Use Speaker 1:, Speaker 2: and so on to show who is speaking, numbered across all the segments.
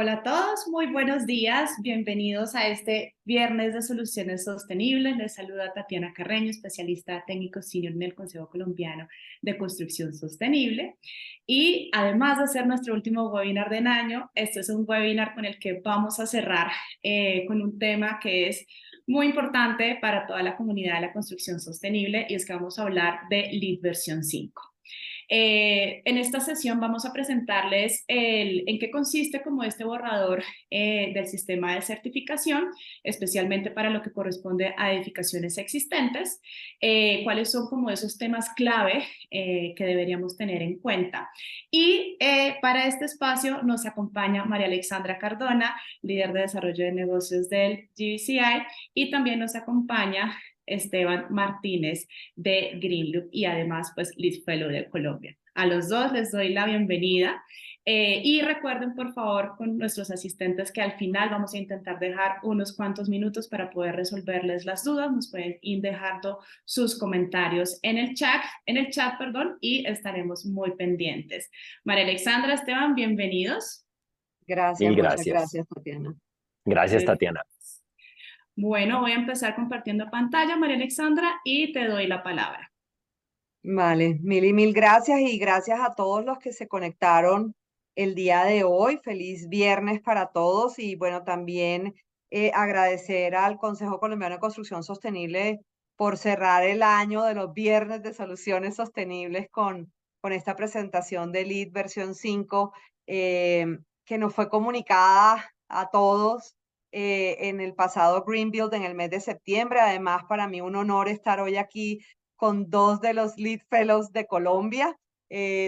Speaker 1: Hola a todos, muy buenos días. Bienvenidos a este viernes de soluciones sostenibles. Les saluda Tatiana Carreño, especialista técnico senior en el Consejo Colombiano de Construcción Sostenible. Y además de ser nuestro último webinar del año, este es un webinar con el que vamos a cerrar con un tema que es muy importante para toda la comunidad de la construcción sostenible, y es que vamos a hablar de LEED versión 5. En esta sesión vamos a presentarles en qué consiste como este borrador del sistema de certificación, especialmente para lo que corresponde a edificaciones existentes, cuáles son como esos temas clave que deberíamos tener en cuenta. Y para este espacio nos acompaña María Alexandra Cardona, líder de desarrollo de negocios del GBCI, y también nos acompaña Esteban Martínez de Greenloop y además pues LEED Fellow de Colombia. A los dos les doy la bienvenida y recuerden por favor con nuestros asistentes que al final vamos a intentar dejar unos cuantos minutos para poder resolverles las dudas. Nos pueden ir dejando sus comentarios en el chat, perdón, y estaremos muy pendientes. María Alexandra, Esteban, bienvenidos.
Speaker 2: Gracias,
Speaker 3: Mil
Speaker 2: muchas
Speaker 3: gracias.
Speaker 2: gracias, Tatiana.
Speaker 3: Gracias, Tatiana.
Speaker 1: Bueno, voy a empezar compartiendo pantalla, María Alexandra, y te doy la palabra.
Speaker 2: Vale, mil y mil gracias y gracias a todos los que se conectaron el día de hoy. Feliz viernes para todos y bueno, también agradecer al Consejo Colombiano de Construcción Sostenible por cerrar el año de los viernes de soluciones sostenibles con esta presentación de LEED versión 5 que nos fue comunicada a todos en el pasado Green Build en el mes de septiembre. Además, para mí un honor estar hoy aquí con dos de los LEED Fellows de Colombia,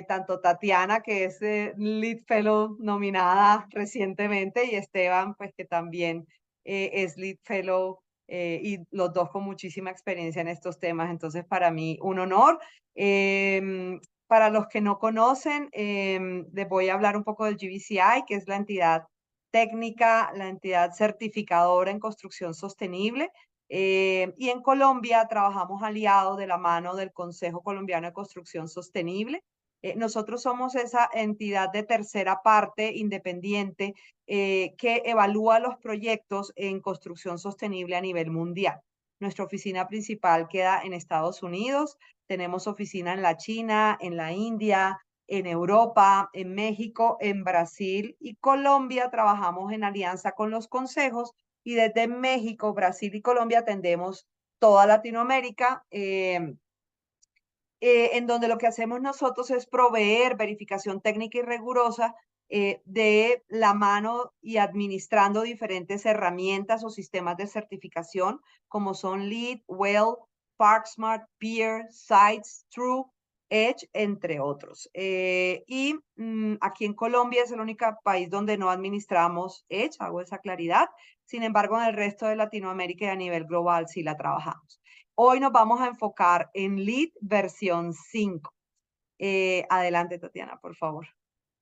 Speaker 2: tanto Tatiana, que es LEED Fellow nominada recientemente, y Esteban, pues que también es LEED Fellow, y los dos con muchísima experiencia en estos temas. Entonces, para mí, un honor. Para los que no conocen, les voy a hablar un poco del GBCI, que es la entidad técnica, la entidad certificadora en construcción sostenible. Y en Colombia trabajamos aliados de la mano del Consejo Colombiano de Construcción Sostenible. Nosotros somos esa entidad de tercera parte independiente que evalúa los proyectos en construcción sostenible a nivel mundial. Nuestra oficina principal queda en Estados Unidos. Tenemos oficina en la China, en la India, en Europa, en México, en Brasil y Colombia. Trabajamos en alianza con los consejos y desde México, Brasil y Colombia atendemos toda Latinoamérica, en donde lo que hacemos nosotros es proveer verificación técnica y rigurosa de la mano y administrando diferentes herramientas o sistemas de certificación como son LEED, WELL, ParkSmart, PEER, Sites, True, Edge, entre otros. Aquí en Colombia es el único país donde no administramos Edge, hago esa claridad. Sin embargo, en el resto de Latinoamérica y a nivel global sí la trabajamos. Hoy nos vamos a enfocar en LEED versión 5. Adelante, Tatiana, por favor.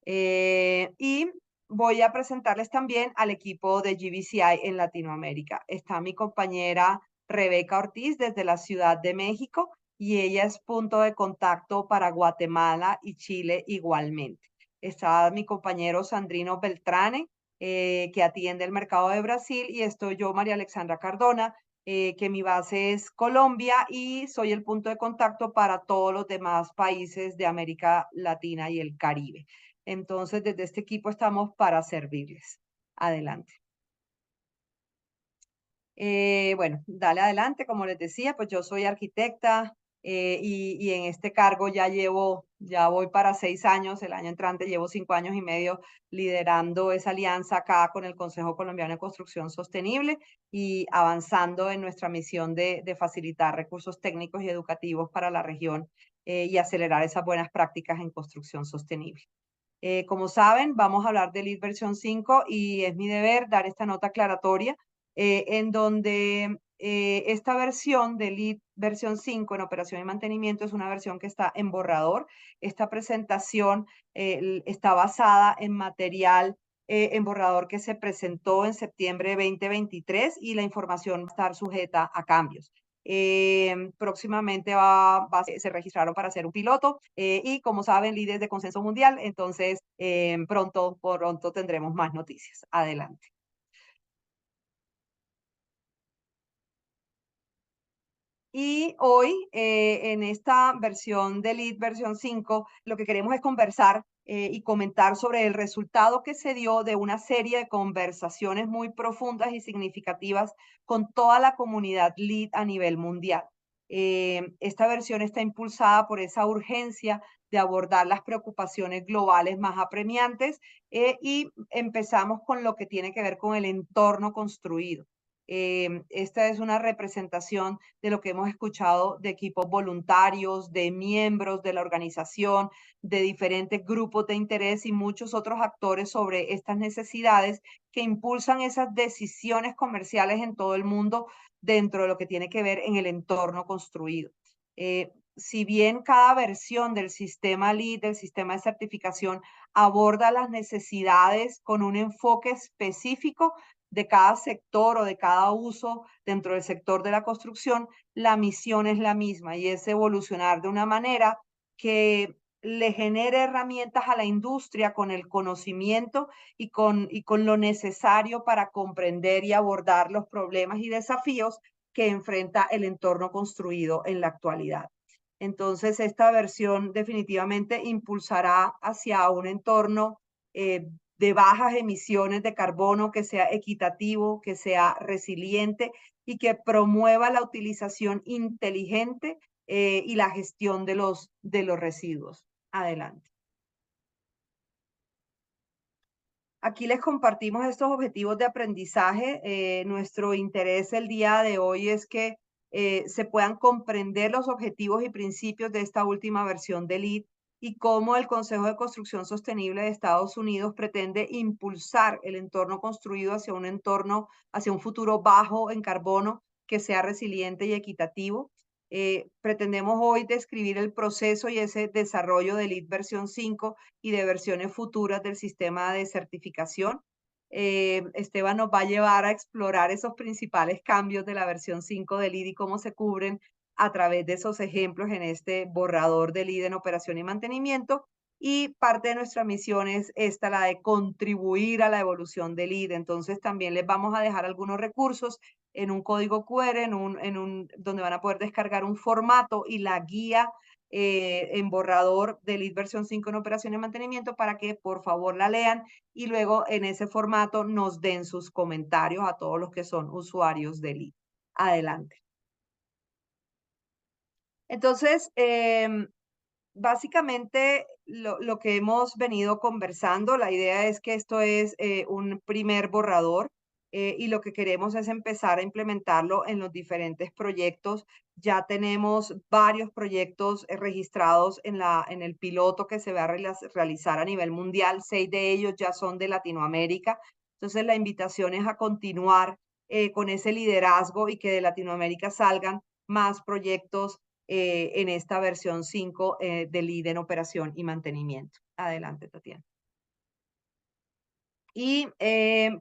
Speaker 2: Y voy a presentarles también al equipo de GBCI en Latinoamérica. Está mi compañera Rebeca Ortiz desde la Ciudad de México y ella es punto de contacto para Guatemala y Chile igualmente. Está mi compañero Sandrino Beltrane, que atiende el mercado de Brasil, y estoy yo, María Alexandra Cardona, que mi base es Colombia y soy el punto de contacto para todos los demás países de América Latina y el Caribe. Entonces, desde este equipo estamos para servirles. Adelante. Bueno, dale adelante, como les decía, pues yo soy arquitecta y en este cargo ya voy para 6 años. El año entrante llevo 5 años y medio liderando esa alianza acá con el Consejo Colombiano de Construcción Sostenible y avanzando en nuestra misión de facilitar recursos técnicos y educativos para la región y acelerar esas buenas prácticas en construcción sostenible. Como saben, vamos a hablar de LEED versión 5 y es mi deber dar esta nota aclaratoria en donde esta versión de LEED versión 5 en operación y mantenimiento es una versión que está en borrador. Esta presentación está basada en material en borrador que se presentó en septiembre de 2023 y la información va a estar sujeta a cambios. Próximamente se registraron para hacer un piloto y como saben, líderes de consenso mundial, entonces pronto tendremos más noticias. Adelante. Y hoy, en esta versión de Lead versión 5, lo que queremos es conversar y comentar sobre el resultado que se dio de una serie de conversaciones muy profundas y significativas con toda la comunidad Lead a nivel mundial. Esta versión está impulsada por esa urgencia de abordar las preocupaciones globales más apremiantes y empezamos con lo que tiene que ver con el entorno construido. Esta es una representación de lo que hemos escuchado de equipos voluntarios, de miembros de la organización, de diferentes grupos de interés y muchos otros actores sobre estas necesidades que impulsan esas decisiones comerciales en todo el mundo dentro de lo que tiene que ver en el entorno construido. Si bien cada versión del sistema LEED, del sistema de certificación, aborda las necesidades con un enfoque específico, de cada sector o de cada uso dentro del sector de la construcción, la misión es la misma y es evolucionar de una manera que le genere herramientas a la industria con el conocimiento y con lo necesario para comprender y abordar los problemas y desafíos que enfrenta el entorno construido en la actualidad. Entonces, esta versión definitivamente impulsará hacia un entorno de bajas emisiones de carbono, que sea equitativo, que sea resiliente y que promueva la utilización inteligente y la gestión de los residuos. Adelante. Aquí les compartimos estos objetivos de aprendizaje. Nuestro interés el día de hoy es que se puedan comprender los objetivos y principios de esta última versión del LEED y cómo el Consejo de Construcción Sostenible de Estados Unidos pretende impulsar el entorno construido hacia un futuro bajo en carbono, que sea resiliente y equitativo. Pretendemos hoy describir el proceso y ese desarrollo de LEED versión 5 y de versiones futuras del sistema de certificación. Esteban nos va a llevar a explorar esos principales cambios de la versión 5 de LEED y cómo se cubren a través de esos ejemplos en este borrador de LEED en operación y mantenimiento. Y parte de nuestra misión es esta, la de contribuir a la evolución del LEED. Entonces también les vamos a dejar algunos recursos en un código QR, donde van a poder descargar un formato y la guía en borrador de LEED versión 5 en operación y mantenimiento para que por favor la lean y luego en ese formato nos den sus comentarios a todos los que son usuarios de LEED. Adelante. Entonces, básicamente lo que hemos venido conversando, la idea es que esto es un primer borrador y lo que queremos es empezar a implementarlo en los diferentes proyectos. Ya tenemos varios proyectos registrados en el piloto que se va a realizar a nivel mundial. 6 de ellos ya son de Latinoamérica. Entonces la invitación es a continuar con ese liderazgo y que de Latinoamérica salgan más proyectos en esta versión 5 de LEED en operación y mantenimiento. Adelante, Tatiana. Y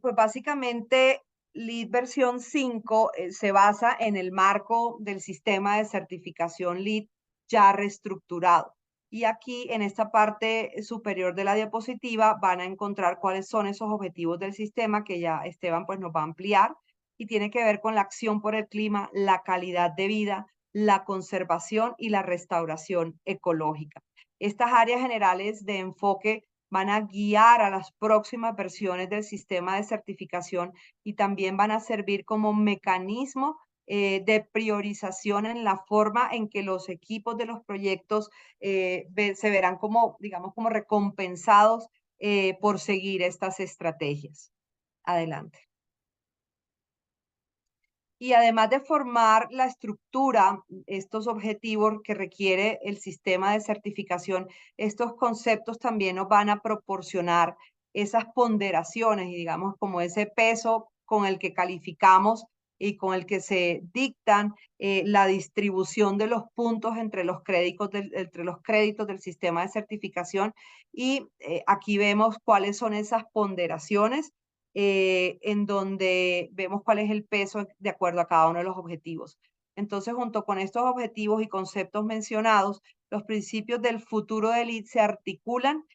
Speaker 2: pues básicamente LEED versión 5 se basa en el marco del sistema de certificación LEED ya reestructurado. Y aquí en esta parte superior de la diapositiva van a encontrar cuáles son esos objetivos del sistema que ya Esteban pues nos va a ampliar y tiene que ver con la acción por el clima, la calidad de vida, la conservación y la restauración ecológica. Estas áreas generales de enfoque van a guiar a las próximas versiones del sistema de certificación y también van a servir como mecanismo de priorización en la forma en que los equipos de los proyectos se verán como, digamos, como recompensados por seguir estas estrategias. Adelante. Y además de formar la estructura, estos objetivos que requiere el sistema de certificación, estos conceptos también nos van a proporcionar esas ponderaciones y digamos como ese peso con el que calificamos y con el que se dictan la distribución de los puntos entre los créditos del sistema de certificación. Y aquí vemos cuáles son esas ponderaciones en donde vemos cuál es el peso de acuerdo a cada uno de los objetivos. Entonces, junto con estos objetivos y conceptos mencionados, los principios del futuro de lead se articulan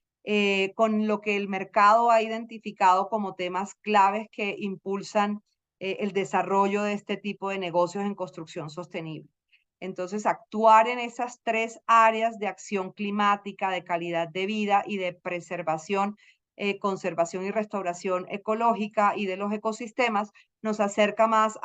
Speaker 2: con lo que el mercado ha identificado como temas claves que impulsan el desarrollo de este tipo de negocios en construcción sostenible. Entonces, actuar en esas tres áreas de acción climática, de calidad de vida y de preservación, conservación y restauración ecológica y de los ecosistemas nos acerca más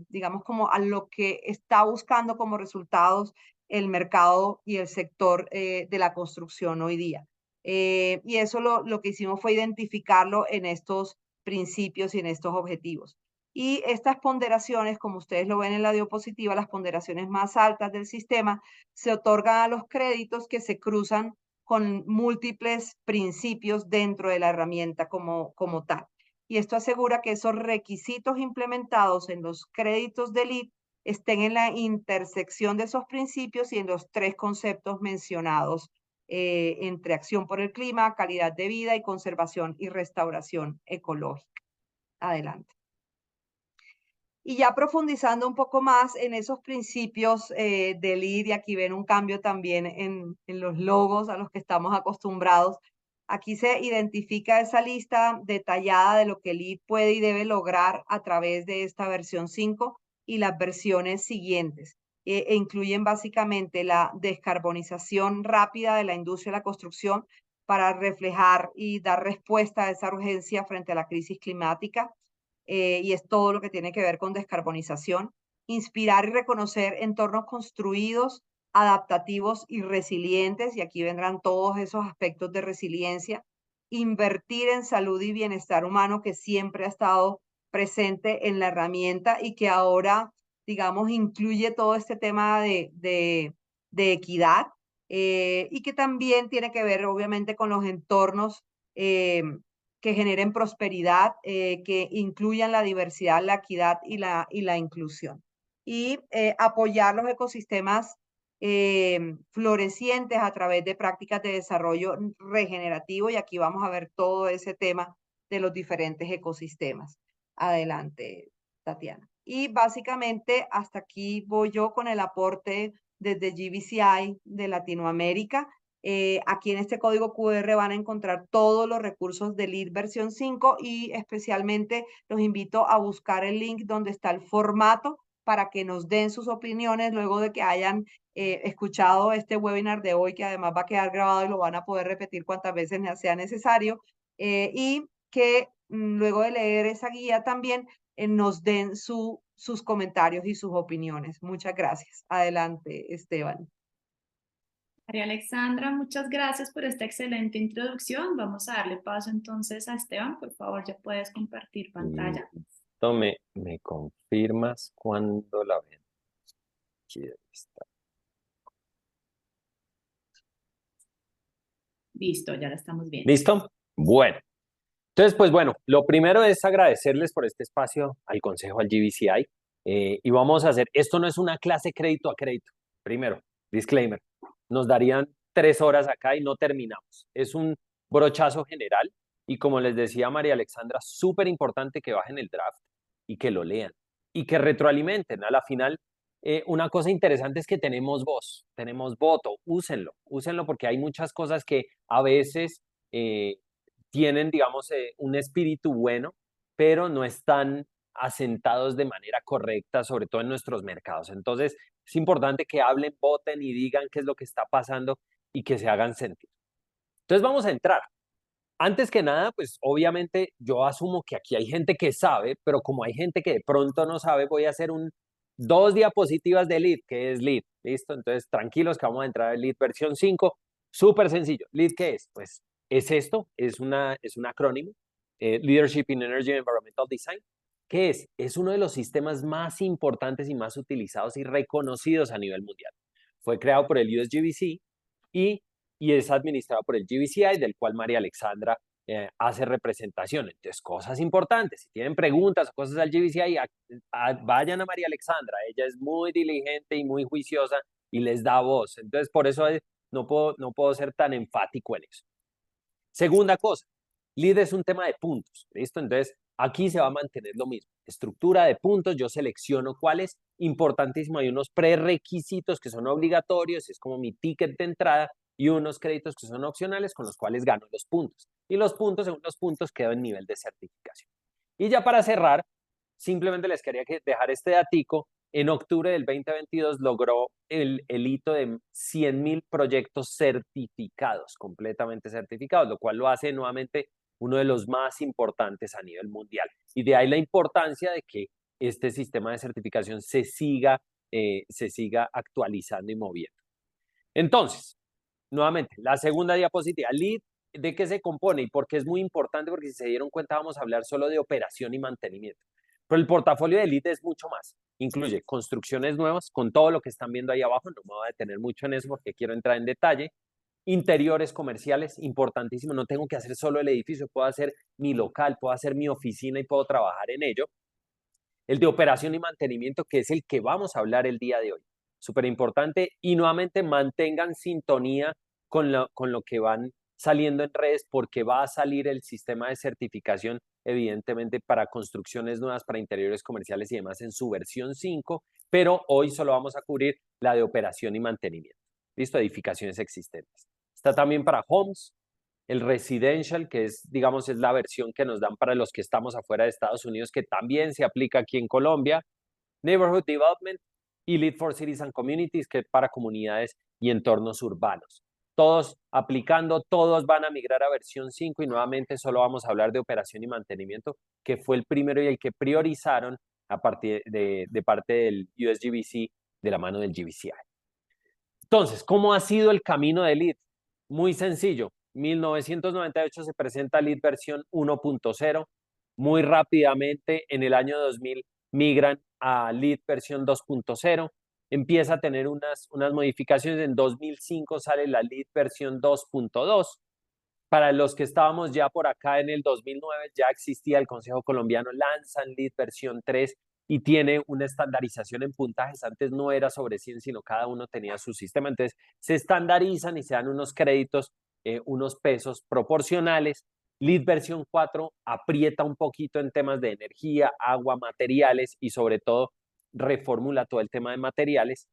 Speaker 2: digamos, como a lo que está buscando como resultados el mercado y el sector de la construcción hoy día. Y eso lo que hicimos fue identificarlo en estos principios y en estos objetivos. Y estas ponderaciones, como ustedes lo ven en la diapositiva, las ponderaciones más altas del sistema, se otorgan a los créditos que se cruzan con múltiples principios dentro de la herramienta como tal. Y esto asegura que esos requisitos implementados en los créditos de lead estén en la intersección de esos principios y en los tres conceptos mencionados entre acción por el clima, calidad de vida y conservación y restauración ecológica. Adelante. Y ya profundizando un poco más en esos principios de lead, y aquí ven un cambio también en los logos a los que estamos acostumbrados. Aquí se identifica esa lista detallada de lo que lead puede y debe lograr a través de esta versión 5 y las versiones siguientes. E incluyen básicamente la descarbonización rápida de la industria de la construcción para reflejar y dar respuesta a esa urgencia frente a la crisis climática, y es todo lo que tiene que ver con descarbonización, inspirar y reconocer entornos construidos, adaptativos y resilientes, y aquí vendrán todos esos aspectos de resiliencia, invertir en salud y bienestar humano que siempre ha estado presente en la herramienta y que ahora, digamos, incluye todo este tema de equidad, y que también tiene que ver, obviamente, con los entornos que generen prosperidad, que incluyan la diversidad, la equidad y la inclusión. Y apoyar los ecosistemas florecientes a través de prácticas de desarrollo regenerativo. Y aquí vamos a ver todo ese tema de los diferentes ecosistemas. Adelante, Tatiana. Y básicamente hasta aquí voy yo con el aporte desde GBCI de Latinoamérica. Aquí en este código QR van a encontrar todos los recursos de LEED versión 5 y especialmente los invito a buscar el link donde está el formato para que nos den sus opiniones luego de que hayan escuchado este webinar de hoy, que además va a quedar grabado y lo van a poder repetir cuantas veces sea necesario, y que luego de leer esa guía también nos den sus comentarios y sus opiniones. Muchas gracias. Adelante, Esteban.
Speaker 1: María Alexandra, muchas gracias por esta excelente introducción. Vamos a darle paso entonces a Esteban. Por favor, ya puedes compartir pantalla.
Speaker 3: Listo, me confirmas cuando la ven. Aquí está.
Speaker 1: Listo, ya la estamos viendo.
Speaker 3: ¿Listo? Bueno. Entonces, pues bueno, lo primero es agradecerles por este espacio al Consejo, al GBCI. Y vamos a hacer, esto no es una clase crédito a crédito. Primero, disclaimer, nos darían 3 horas acá y no terminamos. Es un brochazo general y como les decía María Alexandra, súper importante que bajen el draft y que lo lean y que retroalimenten. A la final, una cosa interesante es que tenemos voz, tenemos voto, úsenlo porque hay muchas cosas que a veces tienen, digamos, un espíritu bueno, pero no están asentados de manera correcta, sobre todo en nuestros mercados. Entonces, es importante que hablen, voten y digan qué es lo que está pasando y que se hagan sentir. Entonces, vamos a entrar. Antes que nada, pues obviamente yo asumo que aquí hay gente que sabe, pero como hay gente que de pronto no sabe, voy a hacer 2 diapositivas de LEED, que es LEED, ¿listo? Entonces, tranquilos que vamos a entrar a LEED versión 5, súper sencillo. ¿LEED qué es? Pues es esto, es un acrónimo, Leadership in Energy and Environmental Design. ¿Qué es? Es uno de los sistemas más importantes y más utilizados y reconocidos a nivel mundial. Fue creado por el USGBC y es administrado por el GBCI, del cual María Alexandra hace representación. Entonces, cosas importantes. Si tienen preguntas o cosas al GBCI, vayan a María Alexandra. Ella es muy diligente y muy juiciosa y les da voz. Entonces, por eso no puedo ser tan enfático en eso. Segunda cosa, LEED es un tema de puntos, ¿listo? Entonces, aquí se va a mantener lo mismo. Estructura de puntos, yo selecciono cuáles. Importantísimo, hay unos prerequisitos que son obligatorios, es como mi ticket de entrada, y unos créditos que son opcionales con los cuales gano los puntos. Y los puntos, según los puntos, quedo en nivel de certificación. Y ya para cerrar, simplemente les quería dejar este datico. En octubre del 2022 logró el hito de 100.000 proyectos certificados, completamente certificados, lo cual lo hace nuevamente uno de los más importantes a nivel mundial. Y de ahí la importancia de que este sistema de certificación se siga actualizando y moviendo. Entonces, nuevamente, la segunda diapositiva, LEED, ¿de qué se compone? Y por qué es muy importante, porque si se dieron cuenta vamos a hablar solo de operación y mantenimiento. Pero el portafolio de LEED es mucho más. Incluye construcciones nuevas, con todo lo que están viendo ahí abajo, no me voy a detener mucho en eso porque quiero entrar en detalle. Interiores comerciales, importantísimo, no tengo que hacer solo el edificio, puedo hacer mi local, puedo hacer mi oficina y puedo trabajar en ello. El de operación y mantenimiento, que es el que vamos a hablar el día de hoy. Súper importante. Y nuevamente mantengan sintonía con lo que van saliendo en redes, porque va a salir el sistema de certificación, evidentemente, para construcciones nuevas, para interiores comerciales y demás en su versión 5, pero hoy solo vamos a cubrir la de operación y mantenimiento. ¿Listo? Edificaciones existentes. Está también para homes, el residential, que es, digamos, es la versión que nos dan para los que estamos afuera de Estados Unidos, que también se aplica aquí en Colombia, neighborhood development y lead for cities and communities, que es para comunidades y entornos urbanos. Todos aplicando, todos van a migrar a versión 5 y nuevamente solo vamos a hablar de operación y mantenimiento, que fue el primero y el que priorizaron a partir de parte del USGBC, de la mano del GBCI. Entonces, ¿cómo ha sido el camino de LEED? Muy sencillo. 1998 se presenta LEED versión 1.0. Muy rápidamente, en el año 2000, migran a LEED versión 2.0. Empieza a tener unas modificaciones. En 2005 sale la LEED versión 2.2. Para los que estábamos ya por acá en el 2009, ya existía el Consejo Colombiano, lanzan LEED versión 3 y tiene una estandarización en puntajes. Antes no era sobre 100, sino cada uno tenía su sistema. Entonces se estandarizan y se dan unos créditos, unos pesos proporcionales. LEED versión 4 aprieta un poquito en temas de energía, agua, materiales y sobre todo reformula todo el tema de materiales.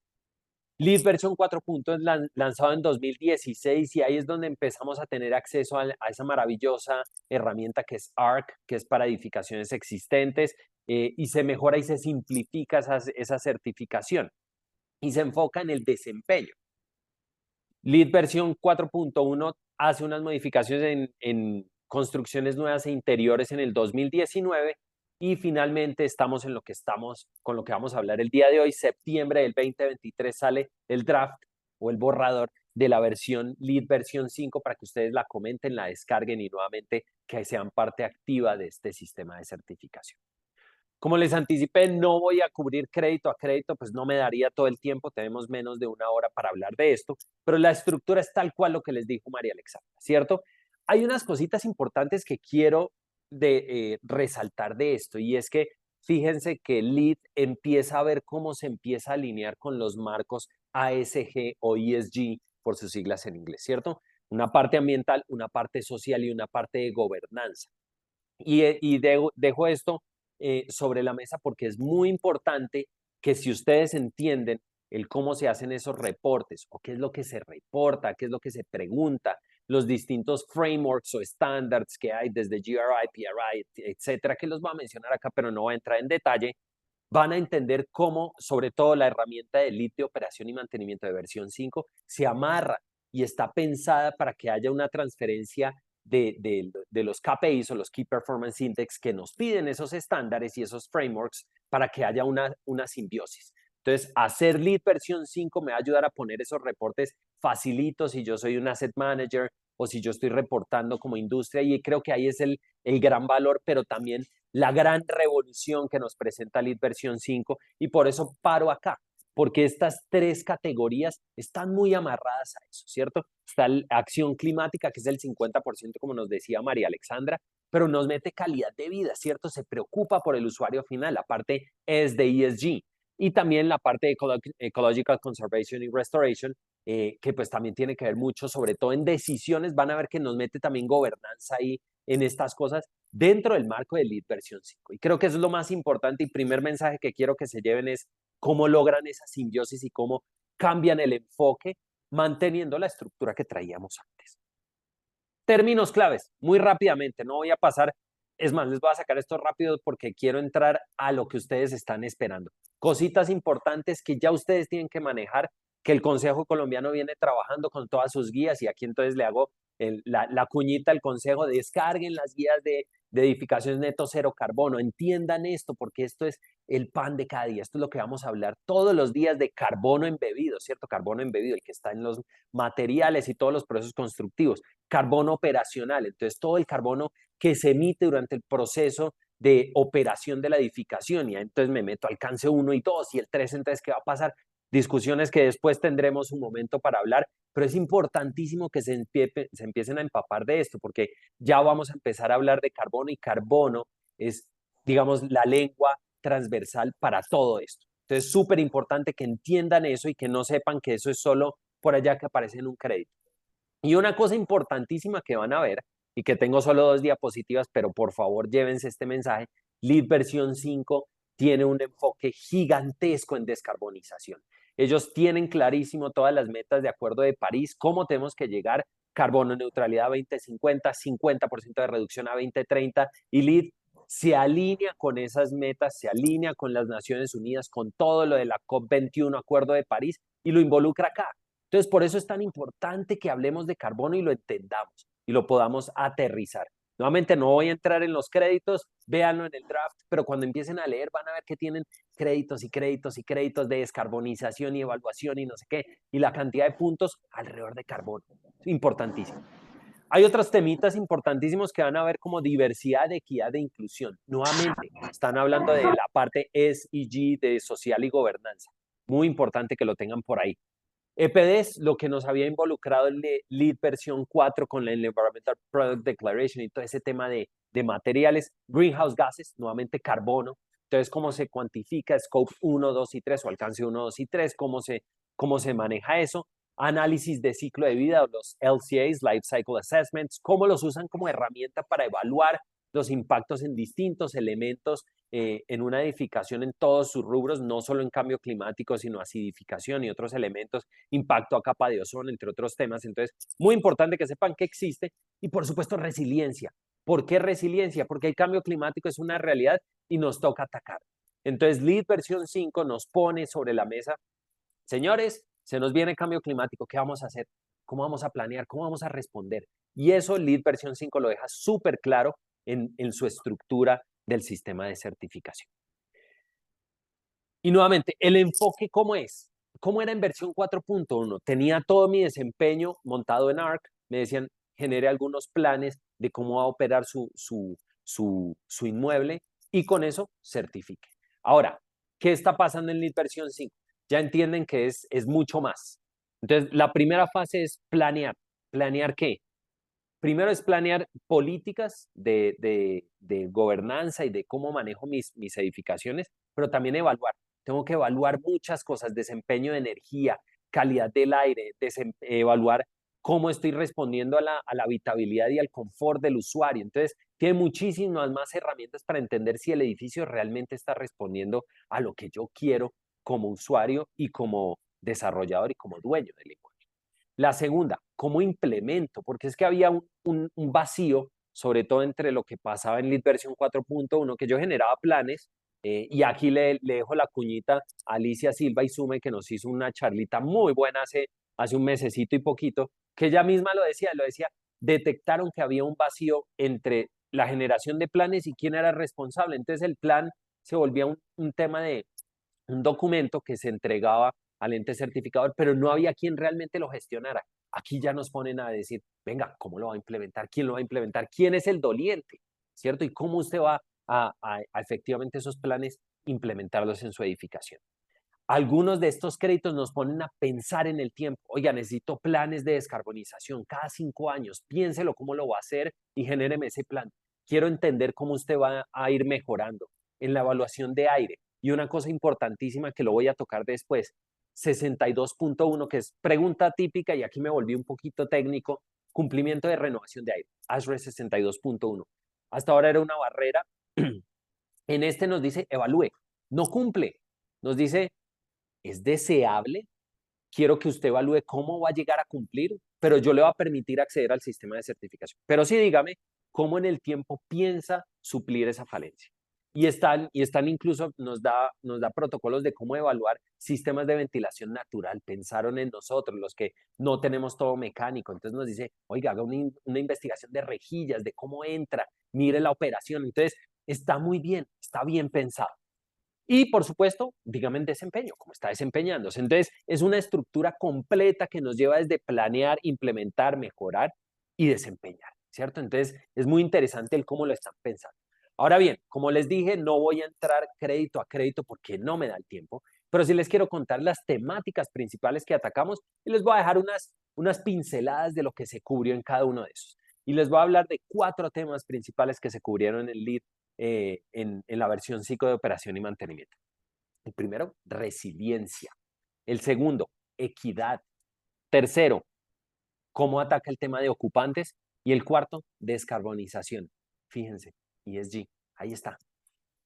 Speaker 3: LEED versión 4 puntos lanzado en 2016 y ahí es donde empezamos a tener acceso a esa maravillosa herramienta que es ARC, que es para edificaciones existentes, y se mejora y se simplifica esa certificación y se enfoca en el desempeño. LEED versión 4.1 hace unas modificaciones en construcciones nuevas e interiores en el 2019 y finalmente estamos en lo que con lo que vamos a hablar el día de hoy. Septiembre del 2023 sale el draft o el borrador de la versión LEED versión 5 para que ustedes la comenten, la descarguen y nuevamente que sean parte activa de este sistema de certificación. Como les anticipé, no voy a cubrir crédito a crédito, pues no me daría todo el tiempo, tenemos menos de una hora para hablar de esto, pero la estructura es tal cual lo que les dijo María Alexandra, ¿cierto? Hay unas cositas importantes que quiero resaltar de esto, y es que fíjense que LEED empieza a ver cómo se empieza a alinear con los marcos ASG o ESG, por sus siglas en inglés, ¿cierto? Una parte ambiental, una parte social y una parte de gobernanza. Y dejo esto sobre la mesa porque es muy importante que si ustedes entienden el cómo se hacen esos reportes o qué es lo que se reporta, qué es lo que se pregunta, los distintos frameworks o estándares que hay desde GRI, PRI, etcétera, que los voy a mencionar acá, pero no voy a entrar en detalle, van a entender cómo, sobre todo, la herramienta de LEED de operación y mantenimiento de versión 5 se amarra y está pensada para que haya una transferencia de los KPIs o los Key Performance Index que nos piden esos estándares y esos frameworks para que haya una simbiosis. Entonces, hacer LEED versión 5 me va a ayudar a poner esos reportes facilitos si yo soy un asset manager o si yo estoy reportando como industria, y creo que ahí es el gran valor, pero también la gran revolución que nos presenta LEED versión 5, y por eso paro acá, porque estas tres categorías están muy amarradas a eso, ¿cierto? Está la acción climática, que es el 50%, como nos decía María Alexandra, pero nos mete calidad de vida, ¿cierto? Se preocupa por el usuario final, la parte es de ESG, y también la parte de Ecological Conservation y Restoration, que pues también tiene que ver mucho, sobre todo en decisiones, van a ver que nos mete también gobernanza ahí en estas cosas dentro del marco de LEED versión 5. Y creo que eso es lo más importante y primer mensaje que quiero que se lleven es cómo logran esa simbiosis y cómo cambian el enfoque manteniendo la estructura que traíamos antes. Términos claves, muy rápidamente, no voy a pasar, es más, les voy a sacar esto rápido porque quiero entrar a lo que ustedes están esperando. Cositas importantes que ya ustedes tienen que manejar, que el Consejo Colombiano viene trabajando con todas sus guías y aquí entonces le hago la cuñita al Consejo, descarguen las guías de edificaciones neto cero carbono, entiendan esto porque esto es el pan de cada día, esto es lo que vamos a hablar todos los días de carbono embebido, ¿cierto? Carbono embebido, el que está en los materiales y todos los procesos constructivos, carbono operacional, entonces todo el carbono que se emite durante el proceso de operación de la edificación, y entonces me meto alcance 1 y 2 y el 3, entonces ¿qué va a pasar? Discusiones que después tendremos un momento para hablar, pero es importantísimo que se empiecen a empapar de esto, porque ya vamos a empezar a hablar de carbono y carbono es, digamos, la lengua transversal para todo esto. Entonces, súper importante que entiendan eso y que no sepan que eso es solo por allá que aparece en un crédito. Y una cosa importantísima que van a ver, y que tengo solo 2 diapositivas, pero por favor llévense este mensaje, LEED versión 5 tiene un enfoque gigantesco en descarbonización. Ellos tienen clarísimo todas las metas de Acuerdo de París, cómo tenemos que llegar, carbono neutralidad a 2050, 50% de reducción a 2030, y LEED se alinea con esas metas, se alinea con las Naciones Unidas, con todo lo de la COP21, Acuerdo de París, y lo involucra acá. Entonces, por eso es tan importante que hablemos de carbono y lo entendamos y lo podamos aterrizar. Nuevamente, no voy a entrar en los créditos, véanlo en el draft, pero cuando empiecen a leer van a ver que tienen créditos y créditos y créditos de descarbonización y evaluación y no sé qué, y la cantidad de puntos alrededor de carbono. Importantísimo. Hay otros temitas importantísimos que van a ver como diversidad, equidad e inclusión. Nuevamente, están hablando de la parte ESG, de social y gobernanza. Muy importante que lo tengan por ahí. EPDs, lo que nos había involucrado el LEED versión 4 con el Environmental Product Declaration y todo ese tema de materiales, greenhouse gases, nuevamente carbono, entonces cómo se cuantifica scope 1, 2 y 3 o alcance 1, 2 y 3, cómo se maneja eso, análisis de ciclo de vida, los LCAs, Life Cycle Assessments, cómo los usan como herramienta para evaluar los impactos en distintos elementos en una edificación en todos sus rubros, no solo en cambio climático, sino acidificación y otros elementos, impacto a capa de ozono, entre otros temas. Entonces, muy importante que sepan que existe y, por supuesto, resiliencia. ¿Por qué resiliencia? Porque el cambio climático es una realidad y nos toca atacar. Entonces, LEED versión 5 nos pone sobre la mesa, señores, se nos viene el cambio climático, ¿qué vamos a hacer? ¿Cómo vamos a planear? ¿Cómo vamos a responder? Y eso LEED versión 5 lo deja súper claro en su estructura del sistema de certificación. Y nuevamente, el enfoque, ¿cómo es? ¿Cómo era en versión 4.1? Tenía todo mi desempeño montado en ARC, me decían, genere algunos planes de cómo va a operar su inmueble y con eso certifique. Ahora, ¿qué está pasando en LEED versión 5? Ya entienden que es mucho más. Entonces, la primera fase es planear. ¿Planear qué? Primero es planear políticas de gobernanza y de cómo manejo mis edificaciones, pero también evaluar. Tengo que evaluar muchas cosas, desempeño de energía, calidad del aire, evaluar cómo estoy respondiendo a la habitabilidad y al confort del usuario. Entonces, tiene muchísimas más herramientas para entender si el edificio realmente está respondiendo a lo que yo quiero como usuario y como desarrollador y como dueño del inmueble. La segunda, ¿cómo implemento? Porque es que había un vacío, sobre todo entre lo que pasaba en LEED versión 4.1, que yo generaba planes, y aquí le dejo la cuñita a Alicia Silva y Sume, que nos hizo una charlita muy buena hace un mesecito y poquito, que ella misma lo decía, detectaron que había un vacío entre la generación de planes y quién era responsable. Entonces el plan se volvía un tema de un documento que se entregaba al ente certificador, pero no había quien realmente lo gestionara. Aquí ya nos ponen a decir, venga, ¿cómo lo va a implementar? ¿Quién lo va a implementar? ¿Quién es el doliente? ¿Cierto? ¿Y cómo usted va a efectivamente esos planes implementarlos en su edificación? Algunos de estos créditos nos ponen a pensar en el tiempo. Oiga, necesito planes de descarbonización cada 5 años. Piénselo cómo lo va a hacer y genéreme ese plan. Quiero entender cómo usted va a ir mejorando en la evaluación de aire. Y una cosa importantísima que lo voy a tocar después, 62.1, que es pregunta típica, y aquí me volví un poquito técnico. cumplimiento de renovación de aire, ASHRAE 62.1. Hasta ahora era una barrera. En este nos dice, evalúe, no cumple. Nos dice, es deseable, quiero que usted evalúe cómo va a llegar a cumplir, pero yo le voy a permitir acceder al sistema de certificación. Pero sí, dígame, ¿cómo en el tiempo piensa suplir esa falencia? Y están incluso, nos da protocolos de cómo evaluar sistemas de ventilación natural. Pensaron en nosotros, los que no tenemos todo mecánico. Entonces nos dice, oiga, haga una investigación de rejillas, de cómo entra, mire la operación. Entonces, está muy bien, está bien pensado. Y, por supuesto, dígame en desempeño, cómo está desempeñándose. Entonces, es una estructura completa que nos lleva desde planear, implementar, mejorar y desempeñar, ¿cierto? Entonces, es muy interesante el cómo lo están pensando. Ahora bien, como les dije, no voy a entrar crédito a crédito porque no me da el tiempo, pero sí les quiero contar las temáticas principales que atacamos y les voy a dejar unas pinceladas de lo que se cubrió en cada uno de esos. Y les voy a hablar de 4 temas principales que se cubrieron en el LEAD en la versión 5 de operación y mantenimiento. El primero, resiliencia. El segundo, equidad. Tercero, cómo ataca el tema de ocupantes. Y el cuarto, descarbonización. Fíjense, ESG, ahí está.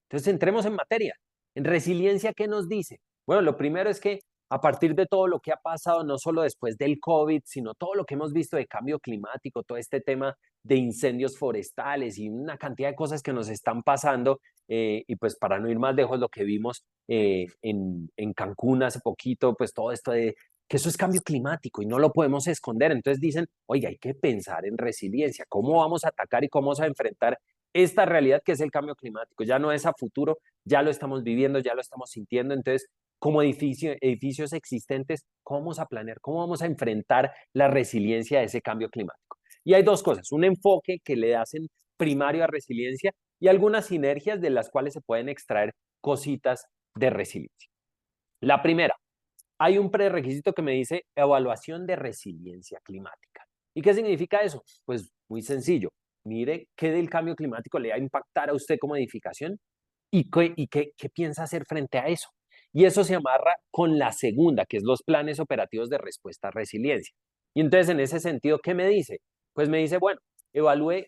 Speaker 3: Entonces, entremos en materia. En resiliencia, ¿qué nos dice? Bueno, lo primero es que a partir de todo lo que ha pasado, no solo después del COVID, sino todo lo que hemos visto de cambio climático, todo este tema de incendios forestales y una cantidad de cosas que nos están pasando, y pues para no ir más lejos, lo que vimos en Cancún hace poquito, pues todo esto de que eso es cambio climático y no lo podemos esconder. Entonces dicen, oiga, hay que pensar en resiliencia, cómo vamos a atacar y cómo vamos a enfrentar esta realidad que es el cambio climático. Ya no es a futuro, ya lo estamos viviendo, ya lo estamos sintiendo. Entonces, como edificios existentes, ¿cómo vamos a planear? ¿Cómo vamos a enfrentar la resiliencia de ese cambio climático? Y hay 2 cosas, un enfoque que le hacen primario a resiliencia y algunas sinergias de las cuales se pueden extraer cositas de resiliencia. La primera, hay un prerequisito que me dice evaluación de resiliencia climática. ¿Y qué significa eso? Pues muy sencillo. Mire qué del cambio climático le va a impactar a usted como edificación y qué piensa hacer frente a eso. Y eso se amarra con la segunda, que es los planes operativos de respuesta a resiliencia. Y entonces, en ese sentido, ¿qué me dice? Pues me dice, bueno, evalúe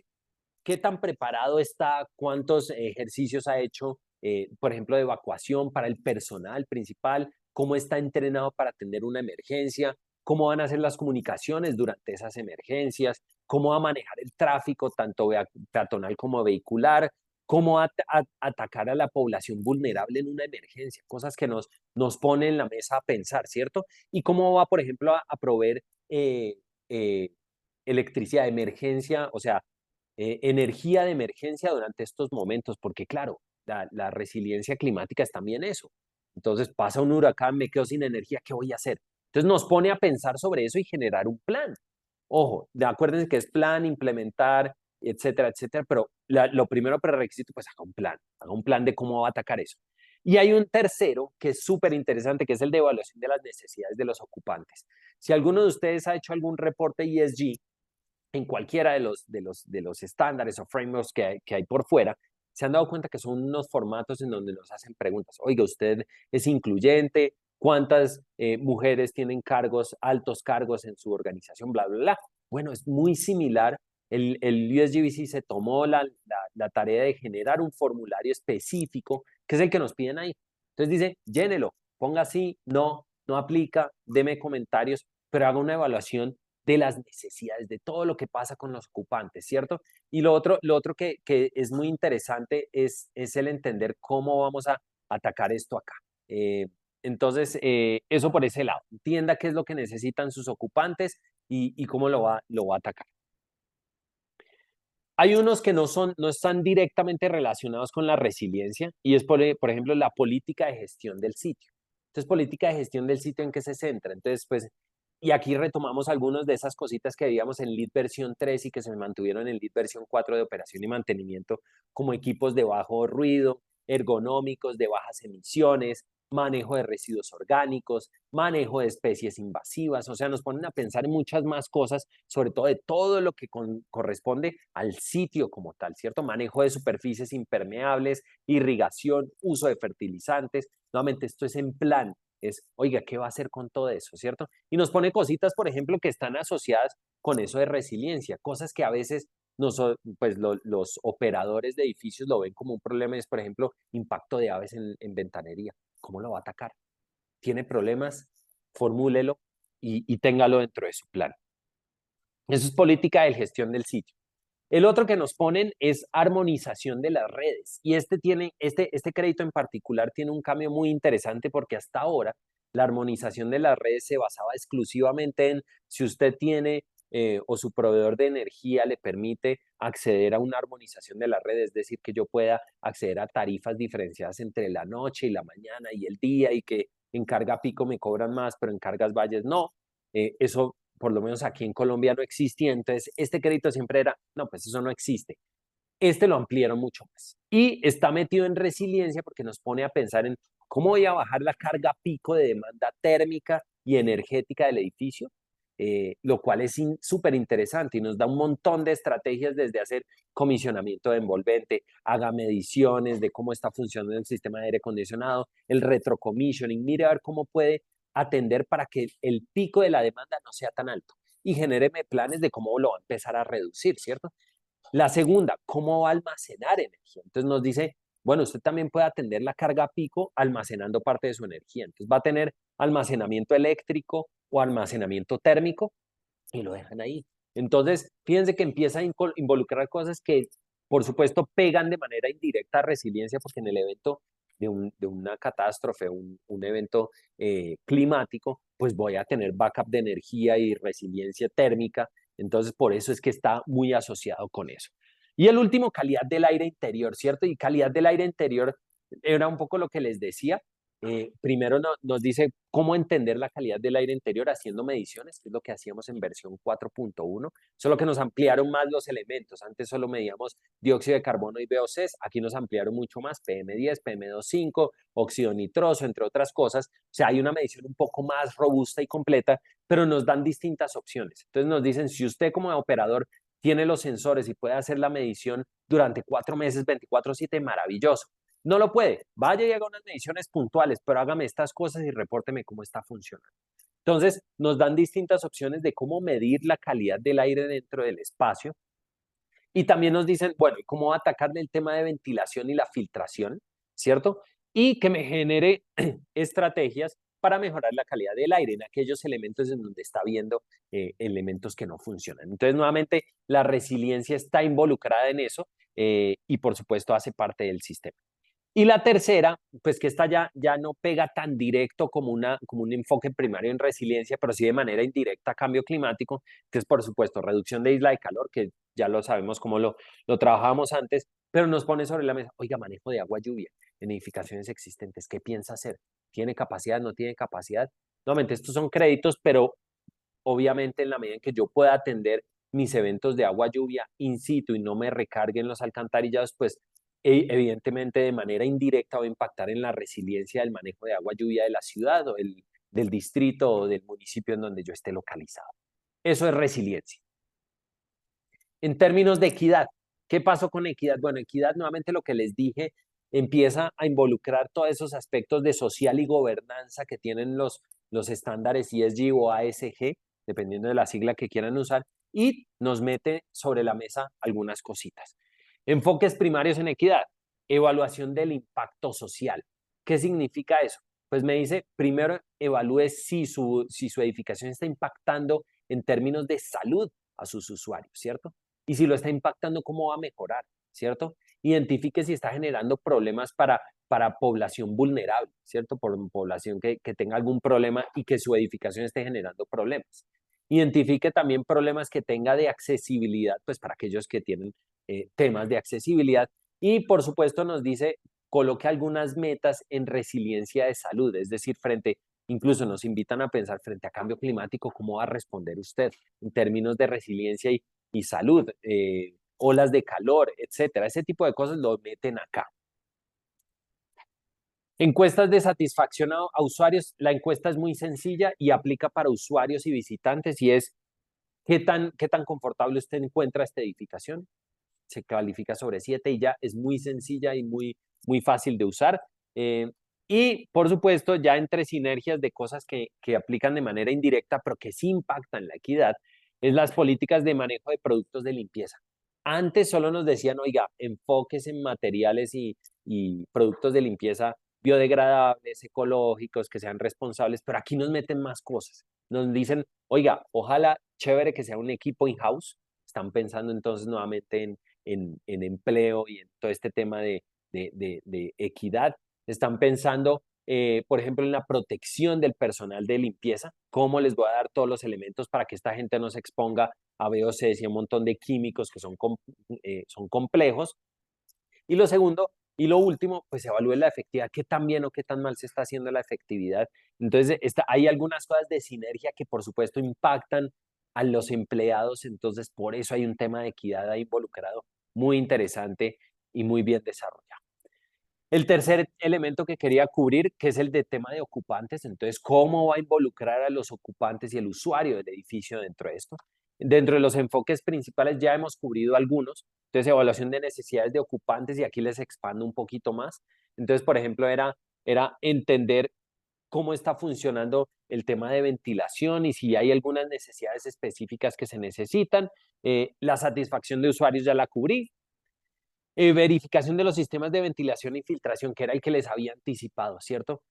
Speaker 3: qué tan preparado está, cuántos ejercicios ha hecho, por ejemplo, de evacuación para el personal principal, cómo está entrenado para atender una emergencia, cómo van a ser las comunicaciones durante esas emergencias, cómo va a manejar el tráfico, tanto peatonal como vehicular, cómo atacar a la población vulnerable en una emergencia, cosas que nos ponen en la mesa a pensar, ¿cierto? Y cómo va, por ejemplo, a proveer electricidad de emergencia, o sea, energía de emergencia durante estos momentos, porque claro, la resiliencia climática es también eso. Entonces pasa un huracán, me quedo sin energía, ¿qué voy a hacer? Entonces nos pone a pensar sobre eso y generar un plan. Ojo, acuérdense que es plan, implementar, etcétera, etcétera, pero lo primero prerequisito, pues haga un plan de cómo va a atacar eso. Y hay un tercero que es súper interesante, que es el de evaluación de las necesidades de los ocupantes. Si alguno de ustedes ha hecho algún reporte ESG, en cualquiera de los estándares o frameworks que hay por fuera, se han dado cuenta que son unos formatos en donde nos hacen preguntas. Oiga, ¿usted es incluyente? ¿Cuántas mujeres tienen altos cargos en su organización? Bla, bla, bla. Bueno, es muy similar. El USGBC se tomó la tarea de generar un formulario específico, que es el que nos piden ahí. Entonces dice, llénelo, ponga sí, no aplica, deme comentarios, pero haga una evaluación de las necesidades, de todo lo que pasa con los ocupantes, ¿cierto? Y lo otro que es muy interesante es el entender cómo vamos a atacar esto acá. Entonces, eso por ese lado. Entienda qué es lo que necesitan sus ocupantes y cómo lo va a atacar. Hay unos que no están directamente relacionados con la resiliencia y es, por ejemplo, la política de gestión del sitio. Entonces, política de gestión del sitio, ¿en qué se centra? Entonces, pues, y aquí retomamos algunas de esas cositas que veíamos en LEED versión 3 y que se mantuvieron en LEED versión 4 de operación y mantenimiento, como equipos de bajo ruido, ergonómicos, de bajas emisiones, manejo de residuos orgánicos, manejo de especies invasivas. O sea, nos ponen a pensar en muchas más cosas, sobre todo de todo lo que corresponde al sitio como tal, ¿cierto? Manejo de superficies impermeables, irrigación, uso de fertilizantes. Nuevamente, esto es en plan. es, oiga, ¿qué va a hacer con todo eso, cierto? Y nos pone cositas, por ejemplo, que están asociadas con eso de resiliencia, cosas que a veces pues los operadores de edificios lo ven como un problema, es, por ejemplo, impacto de aves en ventanería. ¿Cómo lo va a atacar? ¿Tiene problemas? Formúlelo y téngalo dentro de su plan. Eso es política de gestión del sitio. El otro que nos ponen es armonización de las redes. Y este crédito en particular tiene un cambio muy interesante porque hasta ahora la armonización de las redes se basaba exclusivamente en si usted tiene o su proveedor de energía le permite acceder a una armonización de la red, es decir, que yo pueda acceder a tarifas diferenciadas entre la noche y la mañana y el día y que en carga pico me cobran más, pero en cargas valles no. Eso por lo menos aquí en Colombia no existía, entonces este crédito siempre era, no, pues eso no existe. Este lo ampliaron mucho más y está metido en resiliencia porque nos pone a pensar en cómo voy a bajar la carga pico de demanda térmica y energética del edificio, lo cual es súper interesante y nos da un montón de estrategias desde hacer comisionamiento de envolvente, haga mediciones de cómo está funcionando el sistema de aire acondicionado, el retrocommissioning, mire a ver cómo puede atender para que el pico de la demanda no sea tan alto y genéreme planes de cómo lo va a empezar a reducir, ¿cierto? La segunda, ¿cómo va a almacenar energía? Entonces nos dice, bueno, usted también puede atender la carga pico almacenando parte de su energía. Entonces va a tener almacenamiento eléctrico o almacenamiento térmico y lo dejan ahí. Entonces, fíjense que empieza a involucrar cosas que, por supuesto, pegan de manera indirecta a resiliencia, porque en el evento de una catástrofe, un evento climático, pues voy a tener backup de energía y resiliencia térmica. Entonces, por eso es que está muy asociado con eso. Y el último, calidad del aire interior, ¿cierto? Y calidad del aire interior era un poco lo que les decía. Primero nos dice cómo entender la calidad del aire interior haciendo mediciones, que es lo que hacíamos en versión 4.1, solo que nos ampliaron más los elementos. Antes solo medíamos dióxido de carbono y VOCs, aquí nos ampliaron mucho más, PM10, PM2.5, óxido nitroso, entre otras cosas. O sea, hay una medición un poco más robusta y completa, pero nos dan distintas opciones. Entonces nos dicen, si usted como operador tiene los sensores y puede hacer la medición durante 4 meses, 24/7, maravilloso. No lo puede. Vaya y haga unas mediciones puntuales, pero hágame estas cosas y repórteme cómo está funcionando. Entonces, nos dan distintas opciones de cómo medir la calidad del aire dentro del espacio. Y también nos dicen, bueno, cómo atacarle el tema de ventilación y la filtración, ¿cierto? Y que me genere estrategias para mejorar la calidad del aire en aquellos elementos en donde está viendo elementos que no funcionan. Entonces, nuevamente, la resiliencia está involucrada en eso y, por supuesto, hace parte del sistema. Y la tercera, pues que esta ya no pega tan directo como un enfoque primario en resiliencia, pero sí de manera indirecta a cambio climático, que es por supuesto reducción de isla de calor, que ya lo sabemos cómo lo trabajábamos antes, pero nos pone sobre la mesa, oiga, manejo de agua lluvia en edificaciones existentes, ¿qué piensa hacer? ¿Tiene capacidad? ¿No tiene capacidad? Nuevamente, estos son créditos, pero obviamente en la medida en que yo pueda atender mis eventos de agua lluvia in situ y no me recarguen los alcantarillados, pues evidentemente de manera indirecta va a impactar en la resiliencia del manejo de agua lluvia de la ciudad o del distrito o del municipio en donde yo esté localizado. Eso es resiliencia. En términos de equidad, ¿qué pasó con equidad? Bueno, equidad, nuevamente lo que les dije, empieza a involucrar todos esos aspectos de social y gobernanza que tienen los estándares ESG o ASG, dependiendo de la sigla que quieran usar, y nos mete sobre la mesa algunas cositas. Enfoques primarios en equidad, evaluación del impacto social. ¿Qué significa eso? Pues me dice, primero evalúe si su edificación está impactando en términos de salud a sus usuarios, ¿cierto? Y si lo está impactando, ¿cómo va a mejorar? ¿Cierto? Identifique si está generando problemas para población vulnerable, ¿cierto? Por población que tenga algún problema y que su edificación esté generando problemas. Identifique también problemas que tenga de accesibilidad, pues para aquellos que tienen temas de accesibilidad. Y por supuesto nos dice, coloque algunas metas en resiliencia de salud, es decir, incluso nos invitan a pensar frente a cambio climático, ¿cómo va a responder usted en términos de resiliencia y salud? Olas de calor, etcétera. Ese tipo de cosas lo meten acá. Encuestas de satisfacción a usuarios. La encuesta es muy sencilla y aplica para usuarios y visitantes y es ¿qué tan confortable usted encuentra esta edificación? Se califica sobre 7 y ya es muy sencilla y muy fácil de usar. Y por supuesto, ya entre sinergias de cosas que aplican de manera indirecta, pero que sí impactan la equidad, es las políticas de manejo de productos de limpieza. Antes solo nos decían, oiga, enfóquese en materiales y productos de limpieza biodegradables, ecológicos, que sean responsables, pero aquí nos meten más cosas. Nos dicen, oiga, ojalá chévere que sea un equipo in-house. Están pensando entonces nuevamente en empleo y en todo este tema de equidad. Están pensando, por ejemplo, en la protección del personal de limpieza, cómo les voy a dar todos los elementos para que esta gente no se exponga a VOCs y a un montón de químicos que son complejos. Y lo segundo, y lo último, pues se evalúe la efectividad, qué tan bien o qué tan mal se está haciendo la efectividad. Entonces, hay algunas cosas de sinergia que por supuesto impactan a los empleados, entonces por eso hay un tema de equidad ahí involucrado muy interesante y muy bien desarrollado. El tercer elemento que quería cubrir, que es el de tema de ocupantes, entonces, ¿cómo va a involucrar a los ocupantes y el usuario del edificio dentro de esto? Dentro de los enfoques principales ya hemos cubrido algunos, entonces, evaluación de necesidades de ocupantes, y aquí les expando un poquito más. Entonces, por ejemplo, era entender cómo está funcionando el tema de ventilación y si hay algunas necesidades específicas que se necesitan. La satisfacción de usuarios ya la cubrí. Verificación de los sistemas de ventilación y filtración, que era el que les había anticipado, ¿cierto?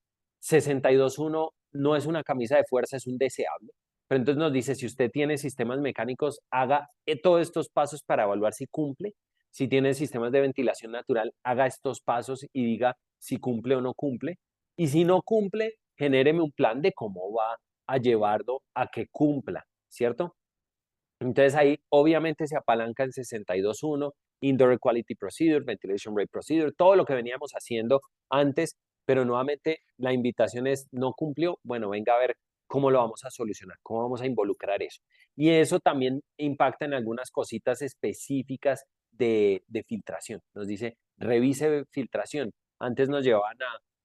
Speaker 3: 62.1 no es una camisa de fuerza, es un deseable. Pero entonces nos dice, si usted tiene sistemas mecánicos, haga todos estos pasos para evaluar si cumple. Si tiene sistemas de ventilación natural, haga estos pasos y diga si cumple o no cumple. Y si no cumple, genéreme un plan de cómo va a llevarlo a que cumpla, ¿cierto? Entonces ahí obviamente se apalanca en 62.1, Indoor Air Quality Procedure, Ventilation Rate Procedure, todo lo que veníamos haciendo antes, pero nuevamente la invitación es, no cumplió, bueno, venga a ver cómo lo vamos a solucionar, cómo vamos a involucrar eso. Y eso también impacta en algunas cositas específicas de filtración. Nos dice, revise filtración. Antes nos llevaban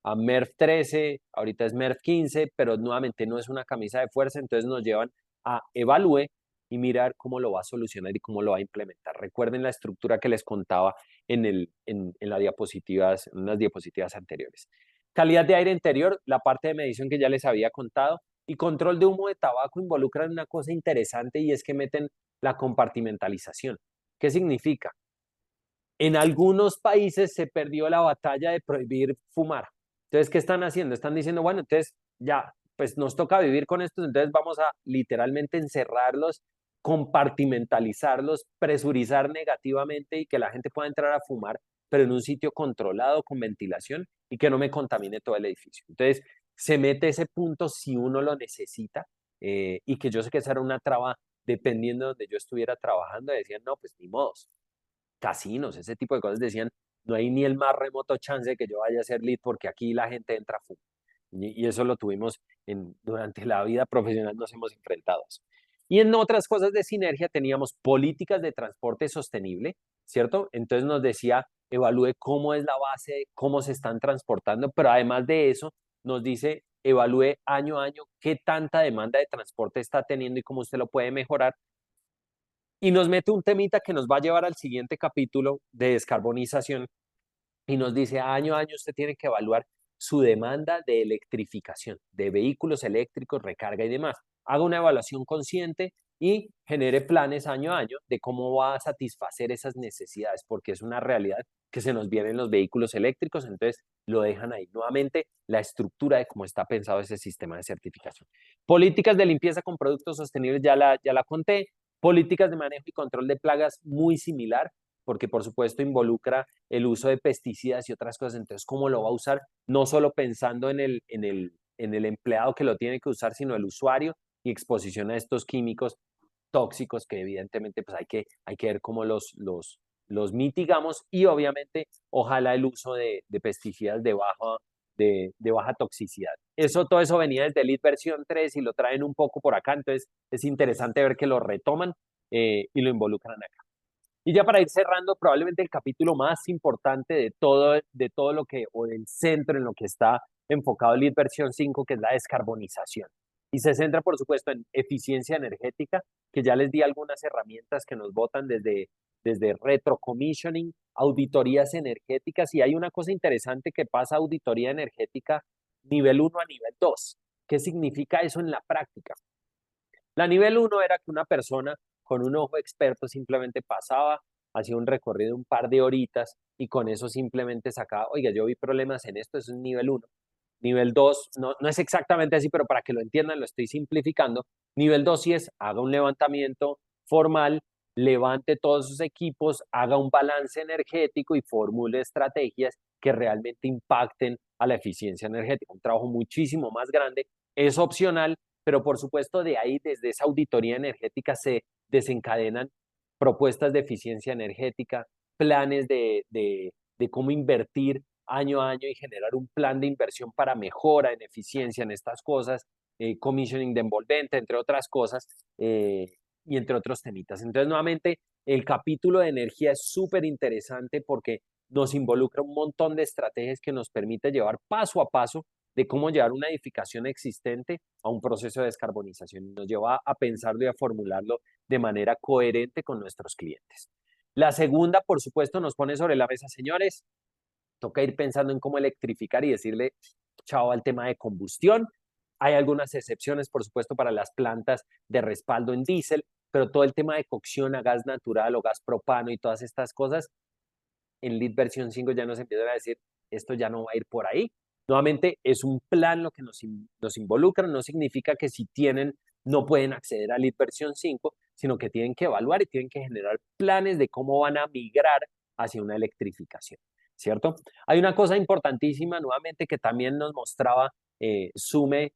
Speaker 3: a MERV 13, ahorita es MERV 15, pero nuevamente no es una camisa de fuerza, entonces nos llevan a evalúe y mirar cómo lo va a solucionar y cómo lo va a implementar. Recuerden la estructura que les contaba en las diapositivas, en unas diapositivas anteriores. Calidad de aire interior, la parte de medición que ya les había contado, y control de humo de tabaco involucran una cosa interesante, y es que meten la compartimentalización. ¿Qué significa? En algunos países se perdió la batalla de prohibir fumar. Entonces, ¿qué están haciendo? Están diciendo, bueno, entonces ya, pues nos toca vivir con esto, entonces vamos a literalmente encerrarlos, compartimentalizarlos, presurizar negativamente y que la gente pueda entrar a fumar, pero en un sitio controlado, con ventilación y que no me contamine todo el edificio. Entonces, se mete ese punto si uno lo necesita, y que yo sé que esa era una traba dependiendo de donde yo estuviera trabajando, decían, no, pues ni modos, casinos, ese tipo de cosas, decían, no hay ni el más remoto chance de que yo vaya a ser lead porque aquí la gente entra a fumar. Y eso lo tuvimos durante la vida profesional, nos hemos enfrentado a eso. Y en otras cosas de sinergia teníamos políticas de transporte sostenible, ¿cierto? Entonces nos decía, evalúe cómo es la base, cómo se están transportando, pero además de eso nos dice, evalúe año a año qué tanta demanda de transporte está teniendo y cómo usted lo puede mejorar. Y nos mete un temita que nos va a llevar al siguiente capítulo de descarbonización, y nos dice, año a año usted tiene que evaluar su demanda de electrificación, de vehículos eléctricos, recarga y demás. Haga una evaluación consciente y genere planes año a año de cómo va a satisfacer esas necesidades, porque es una realidad que se nos vienen los vehículos eléctricos, entonces lo dejan ahí. Nuevamente, la estructura de cómo está pensado ese sistema de certificación. Políticas de limpieza con productos sostenibles, ya la conté. Políticas de manejo y control de plagas, muy similar, porque por supuesto involucra el uso de pesticidas y otras cosas. Entonces, ¿cómo lo va a usar? No solo pensando en el empleado que lo tiene que usar, sino el usuario, y exposición a estos químicos tóxicos que evidentemente pues hay que ver cómo los mitigamos, y obviamente ojalá el uso de pesticidas de baja toxicidad. Todo eso venía desde Lead versión 3 y lo traen un poco por acá, entonces es interesante ver que lo retoman, y lo involucran acá. Y ya para ir cerrando, probablemente el capítulo más importante de todo lo que, o del centro en lo que está enfocado Lead versión 5, que es la descarbonización. Y se centra, por supuesto, en eficiencia energética, que ya les di algunas herramientas que nos botan desde retrocommissioning auditorías energéticas, y hay una cosa interesante que pasa auditoría energética nivel 1 a nivel 2. ¿Qué significa eso en la práctica? La nivel 1 era que una persona con un ojo experto simplemente pasaba, hacía un recorrido de un par de horitas y con eso simplemente sacaba, oiga, yo vi problemas en esto, eso es nivel 1. Nivel 2 no es exactamente así, pero para que lo entiendan lo estoy simplificando. Nivel 2 sí es, haga un levantamiento formal, levante todos sus equipos, haga un balance energético y formule estrategias que realmente impacten a la eficiencia energética. Un trabajo muchísimo más grande, es opcional, pero por supuesto de ahí, desde esa auditoría energética se desencadenan propuestas de eficiencia energética, planes de cómo invertir año a año y generar un plan de inversión para mejora en eficiencia en estas cosas, commissioning de envolvente, entre otras cosas, y entre otros temitas. Entonces, nuevamente, el capítulo de energía es súper interesante porque nos involucra un montón de estrategias que nos permite llevar paso a paso de cómo llevar una edificación existente a un proceso de descarbonización y nos lleva a pensarlo y a formularlo de manera coherente con nuestros clientes. La segunda, por supuesto, nos pone sobre la mesa, señores, toca ir pensando en cómo electrificar y decirle chao al tema de combustión. Hay algunas excepciones, por supuesto, para las plantas de respaldo en diésel, pero todo el tema de cocción a gas natural o gas propano y todas estas cosas, en LEED versión 5 ya nos empiezan a decir, esto ya no va a ir por ahí. Nuevamente, es un plan lo que nos involucra, no significa que si tienen, no pueden acceder a LEED versión 5, sino que tienen que evaluar y tienen que generar planes de cómo van a migrar hacia una electrificación, ¿cierto? Hay una cosa importantísima, nuevamente, que también nos mostraba SUME.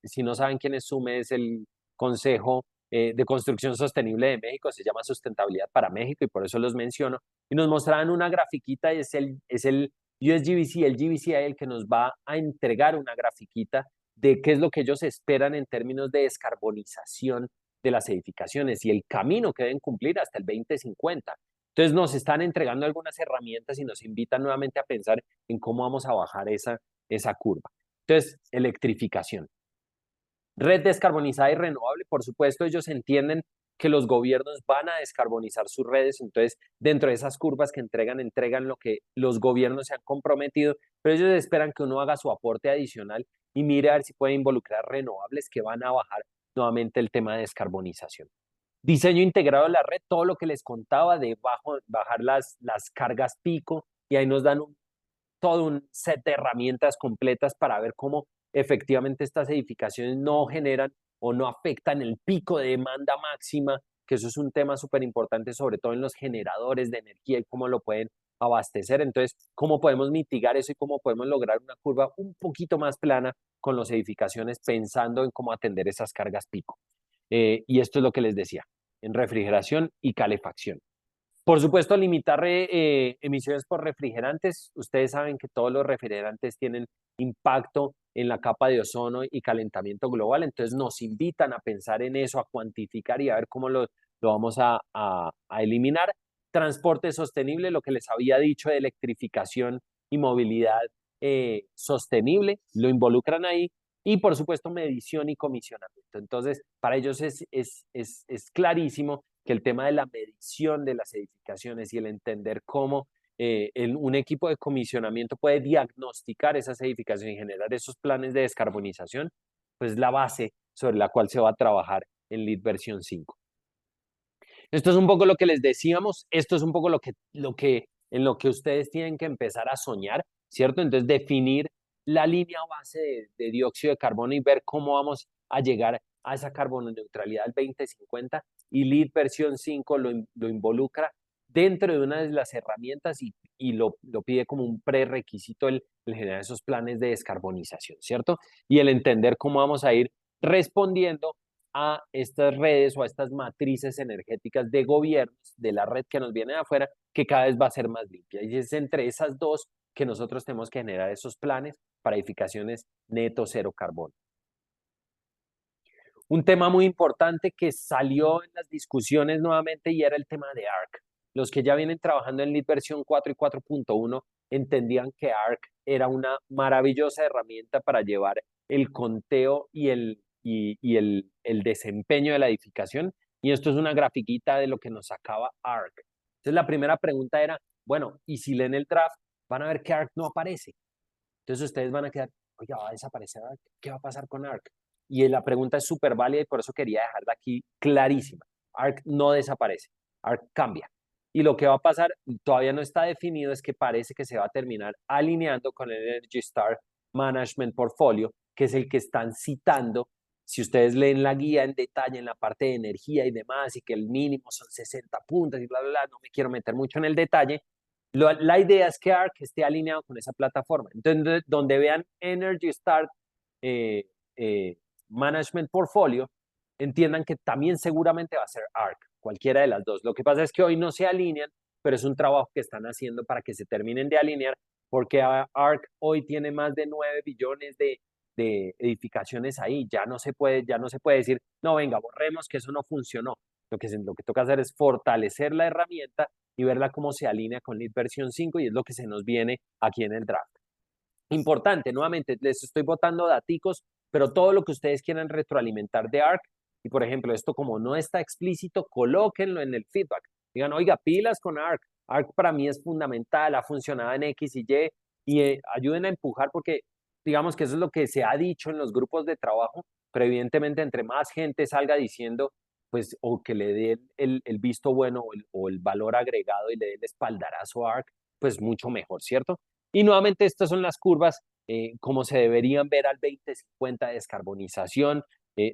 Speaker 3: Si no saben quién es SUME, es el Consejo de Construcción Sostenible de México, se llama Sustentabilidad para México y por eso los menciono, y nos mostraban una grafiquita y es el USGBC, el GBCI, el que nos va a entregar una grafiquita de qué es lo que ellos esperan en términos de descarbonización de las edificaciones y el camino que deben cumplir hasta el 2050. Entonces nos están entregando algunas herramientas y nos invitan nuevamente a pensar en cómo vamos a bajar esa curva. Entonces, electrificación. Red descarbonizada y renovable, por supuesto, ellos entienden que los gobiernos van a descarbonizar sus redes, entonces dentro de esas curvas que entregan lo que los gobiernos se han comprometido, pero ellos esperan que uno haga su aporte adicional y mire a ver si puede involucrar renovables que van a bajar nuevamente el tema de descarbonización. Diseño integrado de la red, todo lo que les contaba de bajar las cargas pico, y ahí nos dan todo un set de herramientas completas para ver cómo efectivamente estas edificaciones no generan o no afectan el pico de demanda máxima, que eso es un tema súper importante, sobre todo en los generadores de energía y cómo lo pueden abastecer. Entonces, cómo podemos mitigar eso y cómo podemos lograr una curva un poquito más plana con las edificaciones, pensando en cómo atender esas cargas pico. Y esto es lo que les decía, en refrigeración y calefacción. Por supuesto, limitar emisiones por refrigerantes. Ustedes saben que todos los refrigerantes tienen impacto en la capa de ozono y calentamiento global, entonces nos invitan a pensar en eso, a cuantificar y a ver cómo lo vamos a eliminar. Transporte sostenible, lo que les había dicho de electrificación y movilidad sostenible, lo involucran ahí. Y por supuesto, medición y comisionamiento. Entonces, para ellos es clarísimo que el tema de la medición de las edificaciones y el entender cómo un equipo de comisionamiento puede diagnosticar esas edificaciones y generar esos planes de descarbonización, pues la base sobre la cual se va a trabajar en LEED versión 5. Esto es un poco lo que les decíamos, esto es un poco en lo que ustedes tienen que empezar a soñar, ¿cierto? Entonces, definir la línea base de dióxido de carbono y ver cómo vamos a llegar a esa carbono neutralidad del 2050, y LEED versión 5 lo involucra dentro de una de las herramientas y lo pide como un prerequisito el generar esos planes de descarbonización, ¿cierto? Y el entender cómo vamos a ir respondiendo a estas redes o a estas matrices energéticas de gobiernos, de la red que nos viene de afuera, que cada vez va a ser más limpia. Y es entre esas dos que nosotros tenemos que generar esos planes para edificaciones neto cero carbono. Un tema muy importante que salió en las discusiones nuevamente y era el tema de ARC. Los que ya vienen trabajando en LEED versión 4 y 4.1 entendían que ARC era una maravillosa herramienta para llevar el conteo y el desempeño de la edificación. Y esto es una grafiquita de lo que nos sacaba ARC. Entonces la primera pregunta era, Bueno, y si leen el draft, van a ver que ARC no aparece. Entonces ustedes van a quedar, oiga, ¿va a desaparecer ARC? ¿Qué va a pasar con ARC? Y la pregunta es súper válida y por eso quería dejarla aquí clarísima. ARC no desaparece, ARC cambia. Y lo que va a pasar, todavía no está definido, es que parece que se va a terminar alineando con el Energy Star Management Portfolio, que es el que están citando. Si ustedes leen la guía en detalle en la parte de energía y demás, y que el mínimo son 60 puntos y bla, bla, bla, no me quiero meter mucho en el detalle, la idea es que ARC esté alineado con esa plataforma. Entonces, donde vean Energy Star eh, eh, Management Portfolio, entiendan que también seguramente va a ser ARC, cualquiera de las dos. Lo que pasa es que hoy no se alinean, pero es un trabajo que están haciendo para que se terminen de alinear, porque ARC hoy tiene más de 9 billones de edificaciones ahí. Ya no se puede decir, no, venga, borremos que eso no funcionó. Lo que toca hacer es fortalecer la herramienta y verla cómo se alinea con Lead versión 5 y es lo que se nos viene aquí en el draft. Importante, nuevamente, les estoy botando daticos, pero todo lo que ustedes quieran retroalimentar de ARC, y por ejemplo, esto como no está explícito, colóquenlo en el feedback. Digan, oiga, pilas con ARC. ARC para mí es fundamental, ha funcionado en X y Y, y ayuden a empujar porque digamos que eso es lo que se ha dicho en los grupos de trabajo, pero evidentemente entre más gente salga diciendo, pues, o que le dé el visto bueno o el valor agregado y le dé el espaldarazo a ARC, pues mucho mejor, ¿cierto? Y nuevamente estas son las curvas como se deberían ver al 2050 de descarbonización,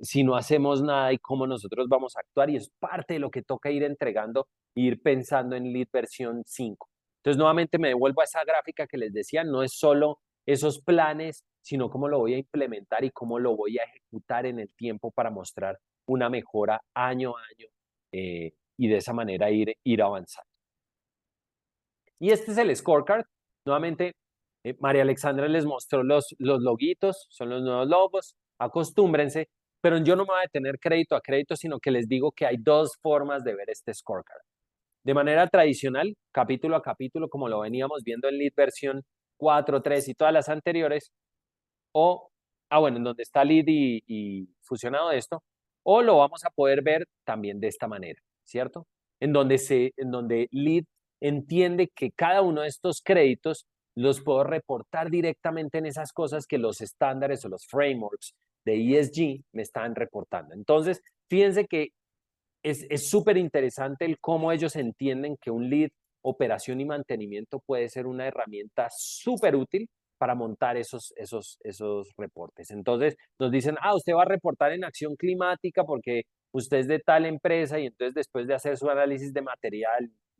Speaker 3: si no hacemos nada y cómo nosotros vamos a actuar, y es parte de lo que toca ir entregando e ir pensando en Lead versión 5. Entonces nuevamente me devuelvo a esa gráfica que les decía, no es solo esos planes, sino cómo lo voy a implementar y cómo lo voy a ejecutar en el tiempo para mostrar una mejora año a año y de esa manera ir avanzando. Y este es el scorecard. Nuevamente, María Alexandra les mostró los loguitos, son los nuevos logos, acostúmbrense, pero yo no me voy a tener crédito a crédito, sino que les digo que hay dos formas de ver este scorecard. De manera tradicional, capítulo a capítulo, como lo veníamos viendo en Lead versión 4, 3 y todas las anteriores, o, bueno, en donde está Lead y fusionado esto, o lo vamos a poder ver también de esta manera, ¿cierto? En donde Lead entiende que cada uno de estos créditos los puedo reportar directamente en esas cosas que los estándares o los frameworks de ESG me están reportando. Entonces, fíjense que es súper interesante el cómo ellos entienden que un lead, operación y mantenimiento puede ser una herramienta súper útil para montar esos reportes. Entonces nos dicen, usted va a reportar en acción climática porque usted es de tal empresa y entonces después de hacer su análisis de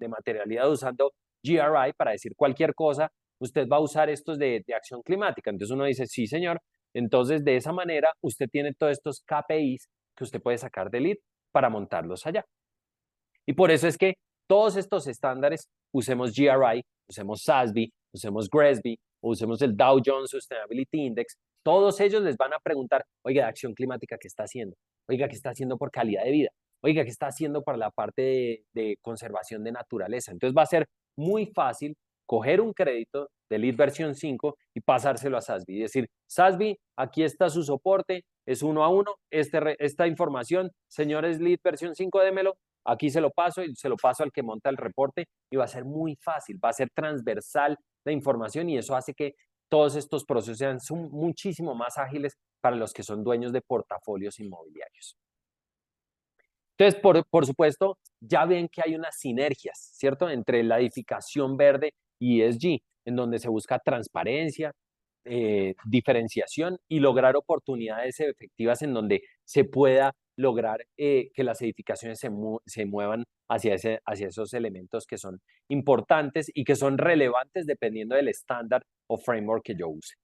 Speaker 3: materialidad usando GRI para decir cualquier cosa, usted va a usar estos de acción climática. Entonces uno dice, sí señor, entonces de esa manera usted tiene todos estos KPIs que usted puede sacar de lead para montarlos allá. Y por eso es que todos estos estándares, usemos GRI, usemos SASB, usemos GRESB, o usemos el Dow Jones Sustainability Index, todos ellos les van a preguntar, oiga, de acción climática, ¿qué está haciendo? Oiga, ¿qué está haciendo por calidad de vida? Oiga, ¿qué está haciendo para la parte de conservación de naturaleza? Entonces va a ser muy fácil coger un crédito de Lead versión 5 y pasárselo a SASB y decir, SASB, aquí está su soporte, es 1 a 1, esta información, señores Lead versión 5, démelo, aquí se lo paso y se lo paso al que monta el reporte y va a ser muy fácil, va a ser transversal la información y eso hace que todos estos procesos sean muchísimo más ágiles para los que son dueños de portafolios inmobiliarios. Entonces, por supuesto, ya ven que hay unas sinergias, ¿cierto? Entre la edificación verde y ESG, en donde se busca transparencia, diferenciación y lograr oportunidades efectivas en donde se pueda lograr que las edificaciones se muevan hacia esos elementos que son importantes y que son relevantes dependiendo del estándar o framework que yo use.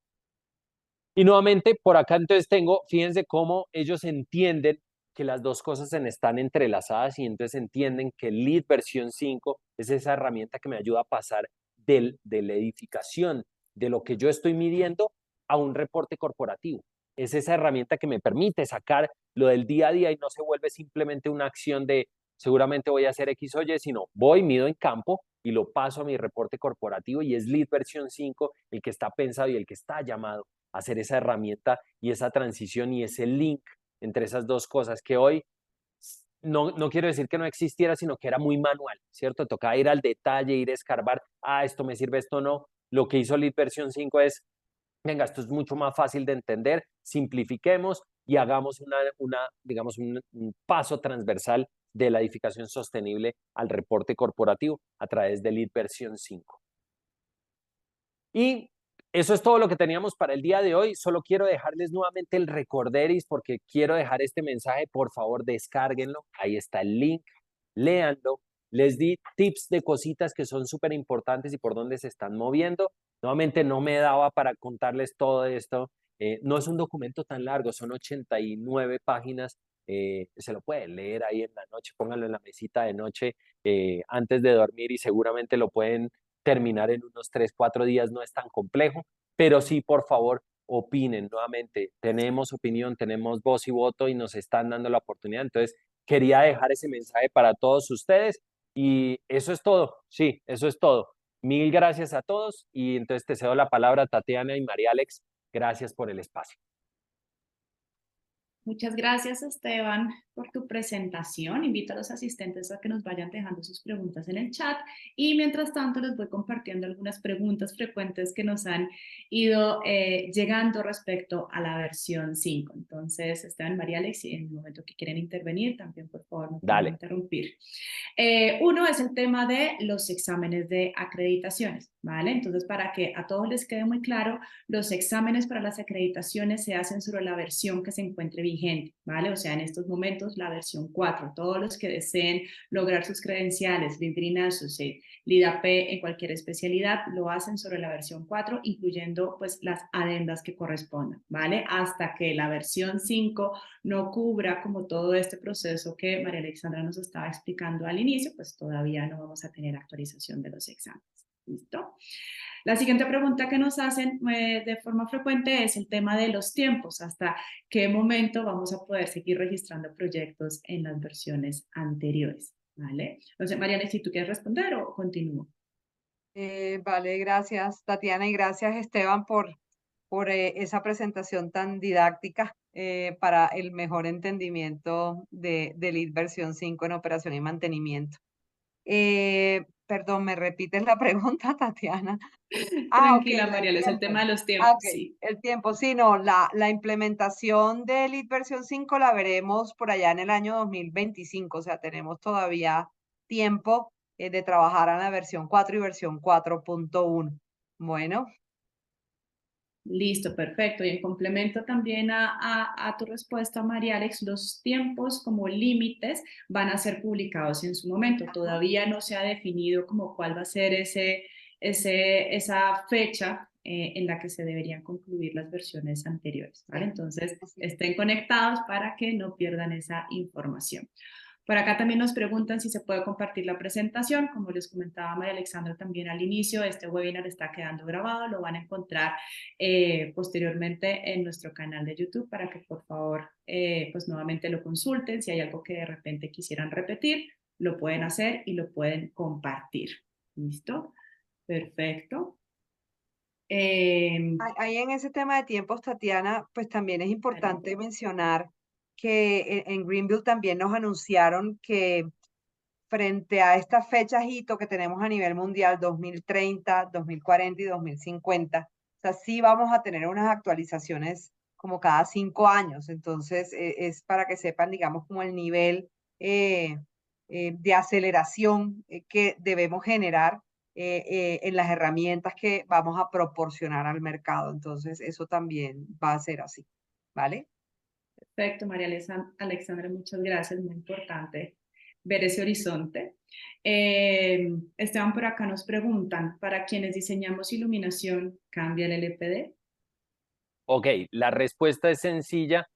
Speaker 3: Y nuevamente, por acá entonces fíjense cómo ellos entienden que las dos cosas están entrelazadas y entonces entienden que Lead versión 5 es esa herramienta que me ayuda a pasar de la edificación de lo que yo estoy midiendo a un reporte corporativo. Es esa herramienta que me permite sacar lo del día a día y no se vuelve simplemente una acción de seguramente voy a hacer X o Y, sino voy, mido en campo y lo paso a mi reporte corporativo y es Lead versión 5 el que está pensado y el que está llamado a hacer esa herramienta y esa transición y ese link entre esas dos cosas que hoy no quiero decir que no existiera, sino que era muy manual, ¿cierto? Tocaba ir al detalle, ir a escarbar, esto me sirve, esto no. Lo que hizo Lead versión 5 es, venga, esto es mucho más fácil de entender, simplifiquemos y hagamos digamos, un paso transversal de la edificación sostenible al reporte corporativo a través de Lead versión 5. Y eso es todo lo que teníamos para el día de hoy. Solo quiero dejarles nuevamente el recorderis porque quiero dejar este mensaje. Por favor, descárguenlo. Ahí está el link. Léanlo. Les di tips de cositas que son súper importantes y por dónde se están moviendo. Nuevamente, no me daba para contarles todo esto. No es un documento tan largo, son 89 páginas. Se lo pueden leer ahí en la noche, pónganlo en la mesita de noche antes de dormir y seguramente lo pueden terminar en unos 3, 4 días, no es tan complejo, pero sí, por favor, opinen nuevamente. Tenemos opinión, tenemos voz y voto y nos están dando la oportunidad. Entonces, quería dejar ese mensaje para todos ustedes y eso es todo. Sí, eso es todo. Mil gracias a todos y entonces te cedo la palabra a Tatiana y María Alex. Gracias por el espacio.
Speaker 1: Muchas gracias, Esteban, por tu presentación. Invito a los asistentes a que nos vayan dejando sus preguntas en el chat y mientras tanto les voy compartiendo algunas preguntas frecuentes que nos han ido llegando respecto a la versión 5. Entonces, Esteban, María Alex, en el momento que quieren intervenir, también por favor no pueden
Speaker 3: Dale.
Speaker 1: interrumpir. Uno es el tema de los exámenes de acreditaciones, ¿vale? Entonces, para que a todos les quede muy claro, los exámenes para las acreditaciones se hacen sobre la versión que se encuentre vigente, ¿vale? O sea, en estos momentos la versión 4. Todos los que deseen lograr sus credenciales, Lead Green Associate, Lead AP en cualquier especialidad, lo hacen sobre la versión 4, incluyendo pues las adendas que correspondan, ¿vale? Hasta que la versión 5 no cubra como todo este proceso que María Alexandra nos estaba explicando al inicio, pues todavía no vamos a tener actualización de los exámenes. ¿Listo? La siguiente pregunta que nos hacen de forma frecuente es el tema de los tiempos. ¿Hasta qué momento vamos a poder seguir registrando proyectos en las versiones anteriores? ¿Vale? Entonces, Mariana, si tú quieres responder o continúo.
Speaker 2: Vale, gracias Tatiana y gracias Esteban por esa presentación tan didáctica para el mejor entendimiento de Lead versión 5 en operación y mantenimiento. Perdón, ¿me repites la pregunta, Tatiana? Ok,
Speaker 1: Tranquila,
Speaker 2: la del
Speaker 1: Mariana, es el
Speaker 2: tiempo.
Speaker 1: tema de los tiempos,
Speaker 2: Ok,
Speaker 1: sí.
Speaker 2: el tiempo, sí, no, la implementación de Lead versión 5 la veremos por allá en el año 2025, o sea, tenemos todavía tiempo de trabajar en la versión 4 y versión 4.1. Bueno,
Speaker 1: Listo, perfecto. Y en complemento también a tu respuesta, María Alex, los tiempos como límites van a ser publicados en su momento. Todavía no se ha definido como cuál va a ser esa fecha en la que se deberían concluir las versiones anteriores, ¿vale?
Speaker 2: sí,
Speaker 1: Entonces,
Speaker 2: así es.
Speaker 1: estén conectados para que no pierdan esa información. Por acá también nos preguntan si se puede compartir la presentación. Como les comentaba María Alexandra también al inicio, este webinar está quedando grabado, lo van a encontrar posteriormente en nuestro canal de YouTube para que por favor pues nuevamente lo consulten. Si hay algo que de repente quisieran repetir, lo pueden hacer y lo pueden compartir. ¿Listo? Perfecto.
Speaker 2: Ahí en ese tema de tiempos, Tatiana, pues también es importante mencionar que en Greenville también nos anunciaron que frente a estas fechas hito que tenemos a nivel mundial, 2030, 2040 y 2050, o sea, sí vamos a tener unas actualizaciones como cada 5 años. Entonces, es para que sepan, digamos, como el nivel eh, de aceleración que debemos generar en las herramientas que vamos a proporcionar al mercado. Entonces, eso también va a ser así, ¿vale?
Speaker 1: Perfecto, María Alexandra, muchas gracias, muy importante ver ese horizonte. Esteban, por acá nos preguntan, ¿para quienes diseñamos iluminación, cambia el LPD?
Speaker 3: Ok, la respuesta es sencilla.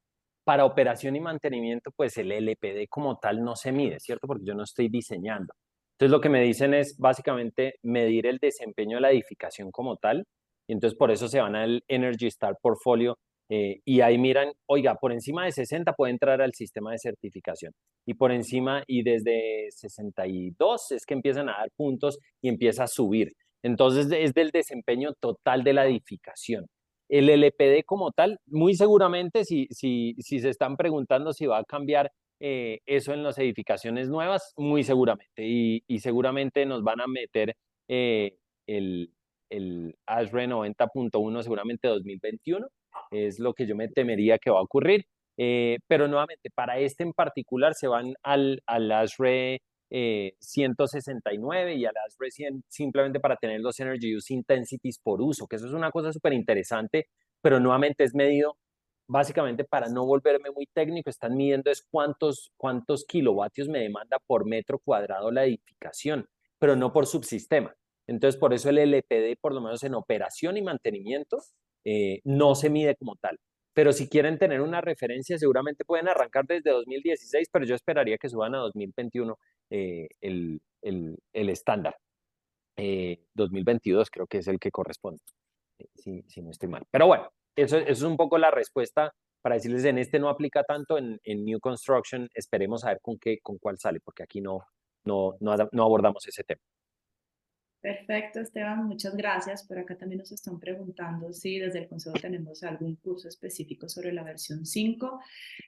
Speaker 3: Para operación y mantenimiento, pues el LPD como tal no se mide, ¿cierto? Porque yo no estoy diseñando. Entonces lo que me dicen es básicamente medir el desempeño de la edificación como tal. Y entonces por eso se van al Energy Star Portfolio y ahí miran, oiga, por encima de 60 puede entrar al sistema de certificación. Y por encima y desde 62 es que empiezan a dar puntos y empieza a subir. Entonces es del desempeño total de la edificación. El LPD como tal, muy seguramente si se están preguntando si va a cambiar eso en las edificaciones nuevas, muy seguramente, y seguramente nos van a meter el, el ASHRAE 90.1 seguramente 2021, es lo que yo me temería que va a ocurrir. Pero nuevamente, para este en particular se van al ASHRAE 169 y al ASHRAE 100 simplemente para tener los Energy Use Intensities por uso, que eso es una cosa súper interesante, pero nuevamente es medido básicamente para no volverme muy técnico, están midiendo es cuántos kilovatios me demanda por metro cuadrado la edificación, pero no por subsistema. Entonces, por eso el LPD, por lo menos en operación y mantenimiento, no se mide como tal. Pero si quieren tener una referencia, seguramente pueden arrancar desde 2016, pero yo esperaría que suban a 2021 el estándar. 2022 creo que es el que corresponde, si no estoy mal. Pero bueno, eso es un poco la respuesta para decirles, en este no aplica tanto, en New Construction esperemos a ver con cuál sale, porque aquí no abordamos ese tema.
Speaker 1: Perfecto, Esteban, muchas gracias. Por acá también nos están preguntando si desde el Consejo tenemos algún curso específico sobre la versión 5.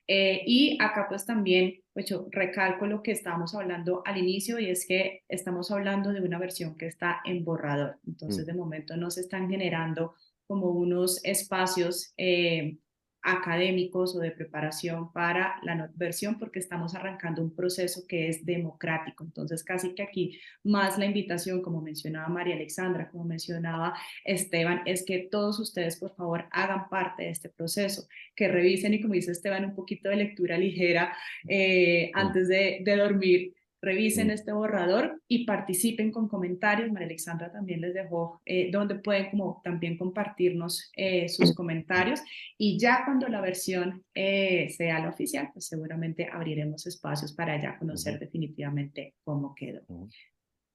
Speaker 1: Y acá pues también, pues yo recalco lo que estábamos hablando al inicio y es que estamos hablando de una versión que está en borrador. Entonces, de momento no se están generando como unos espacios académicos o de preparación para la versión porque estamos arrancando un proceso que es democrático. Entonces, casi que aquí más la invitación, como mencionaba María Alexandra, como mencionaba Esteban, es que todos ustedes, por favor, hagan parte de este proceso, que revisen y como dice Esteban, un poquito de lectura ligera antes de dormir. Revisen este borrador y participen con comentarios. María Alexandra también les dejó donde pueden como también compartirnos sus comentarios y ya cuando la versión sea la oficial, pues seguramente abriremos espacios para ya conocer definitivamente cómo quedó.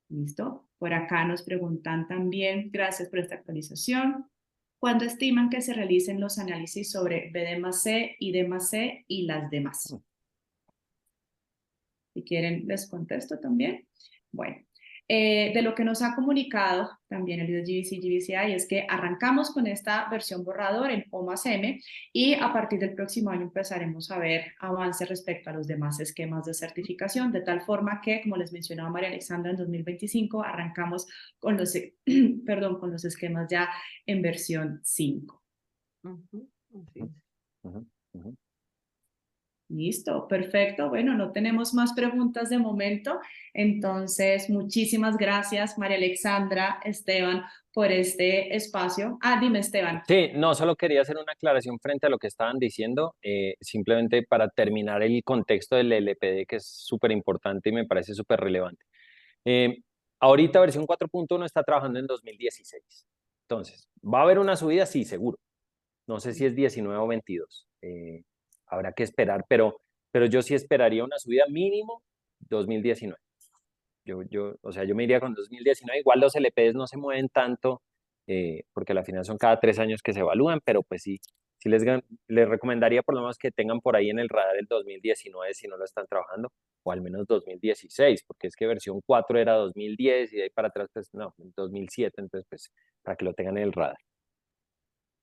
Speaker 1: ¿Listo? Por acá nos preguntan también, gracias por esta actualización, ¿cuándo estiman que se realicen los análisis sobre BD+C, ID+C y las demás? Si quieren, les contesto también. Bueno, de lo que nos ha comunicado también el GBC GBCI es que arrancamos con esta versión borrador en O+M y a partir del próximo año empezaremos a ver avances respecto a los demás esquemas de certificación, de tal forma que, como les mencionaba María Alexandra, en 2025 arrancamos con los, perdón, con los esquemas ya en versión 5. Listo, perfecto. Bueno, no tenemos más preguntas de momento. Entonces, muchísimas gracias, María Alexandra, Esteban, por este espacio. Dime, Esteban.
Speaker 3: Sí, no, solo quería hacer una aclaración frente a lo que estaban diciendo, simplemente para terminar el contexto del LPD, que es súper importante y me parece súper relevante. Ahorita versión 4.1 está trabajando en 2016. Entonces, ¿va a haber una subida? Sí, seguro. No sé si es 19 o 22. Habrá que esperar, pero yo sí esperaría una subida mínimo 2019. O sea, yo me iría con 2019. Igual los LPs no se mueven tanto, porque al final son cada 3 años que se evalúan, pero pues sí les recomendaría por lo menos que tengan por ahí en el radar el 2019 si no lo están trabajando, o al menos 2016, porque es que versión 4 era 2010 y de ahí para atrás, pues no, 2007, entonces pues para que lo tengan en el radar.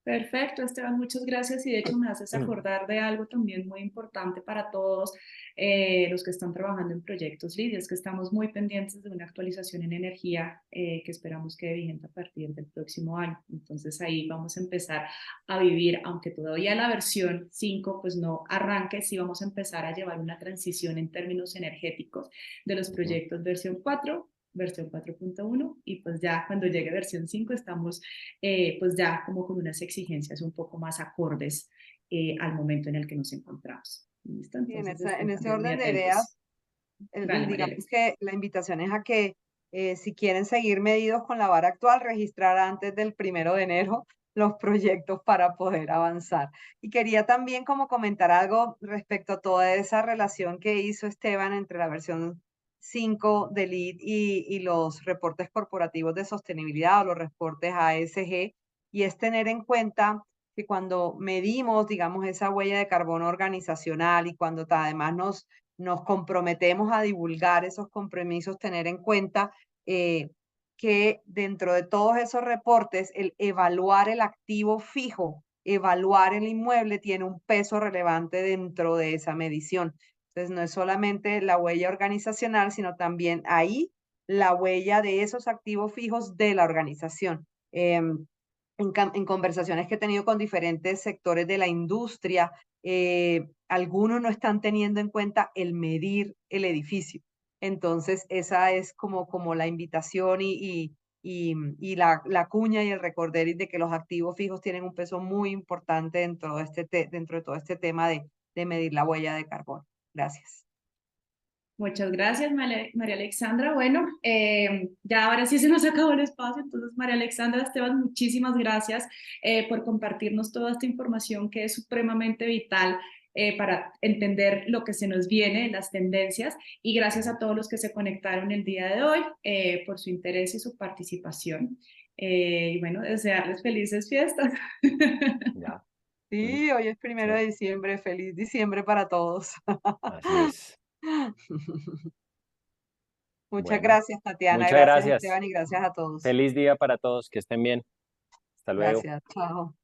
Speaker 1: Perfecto, Esteban, muchas gracias. Y de hecho me haces acordar de algo también muy importante para todos los que están trabajando en proyectos LEED, es que estamos muy pendientes de una actualización en energía que esperamos quede vigente a partir del próximo año. Entonces ahí vamos a empezar a vivir, aunque todavía la versión 5 pues no arranque, sí vamos a empezar a llevar una transición en términos energéticos de los proyectos versión 4, versión 4.1 y pues ya cuando llegue versión 5 estamos pues ya como con unas exigencias un poco más acordes al momento en el que nos encontramos. ¿Listo? Entonces,
Speaker 2: en ese
Speaker 1: muy
Speaker 2: orden de
Speaker 1: atentos.
Speaker 2: ideas,
Speaker 1: Dale, María
Speaker 2: digamos
Speaker 1: Alex.
Speaker 2: que la invitación es a que si quieren seguir medidos con la vara actual, registrar antes del 1 de enero los proyectos para poder avanzar. Y quería también como comentar algo respecto a toda esa relación que hizo Esteban entre la versión 5 de LEED y los reportes corporativos de sostenibilidad o los reportes ASG, y es tener en cuenta que cuando medimos, digamos, esa huella de carbono organizacional y cuando además nos comprometemos a divulgar esos compromisos, tener en cuenta que dentro de todos esos reportes, el evaluar el activo fijo, evaluar el inmueble tiene un peso relevante dentro de esa medición. Entonces, no es solamente la huella organizacional, sino también ahí la huella de esos activos fijos de la organización. En conversaciones que he tenido con diferentes sectores de la industria, algunos no están teniendo en cuenta el medir el edificio. Entonces, esa es como la invitación y la cuña y el recorderis de que los activos fijos tienen un peso muy importante dentro de todo este tema de medir la huella de carbono. Gracias.
Speaker 1: Muchas gracias, María Alexandra. Bueno, ya ahora sí se nos acabó el espacio, entonces María Alexandra, Esteban, muchísimas gracias por compartirnos toda esta información que es supremamente vital para entender lo que se nos viene, las tendencias, y gracias a todos los que se conectaron el día de hoy por su interés y su participación. Y bueno, desearles felices fiestas.
Speaker 3: Ya.
Speaker 2: Sí, hoy es
Speaker 3: Sí,
Speaker 2: 1 de diciembre. Feliz diciembre para todos.
Speaker 3: así es.
Speaker 2: Muchas
Speaker 3: Bueno,
Speaker 2: gracias, Tatiana.
Speaker 3: muchas
Speaker 2: Gracias,
Speaker 3: gracias.
Speaker 2: Esteban, y gracias a todos.
Speaker 3: Feliz día para todos, que estén bien. Hasta luego.
Speaker 2: Gracias. Chao.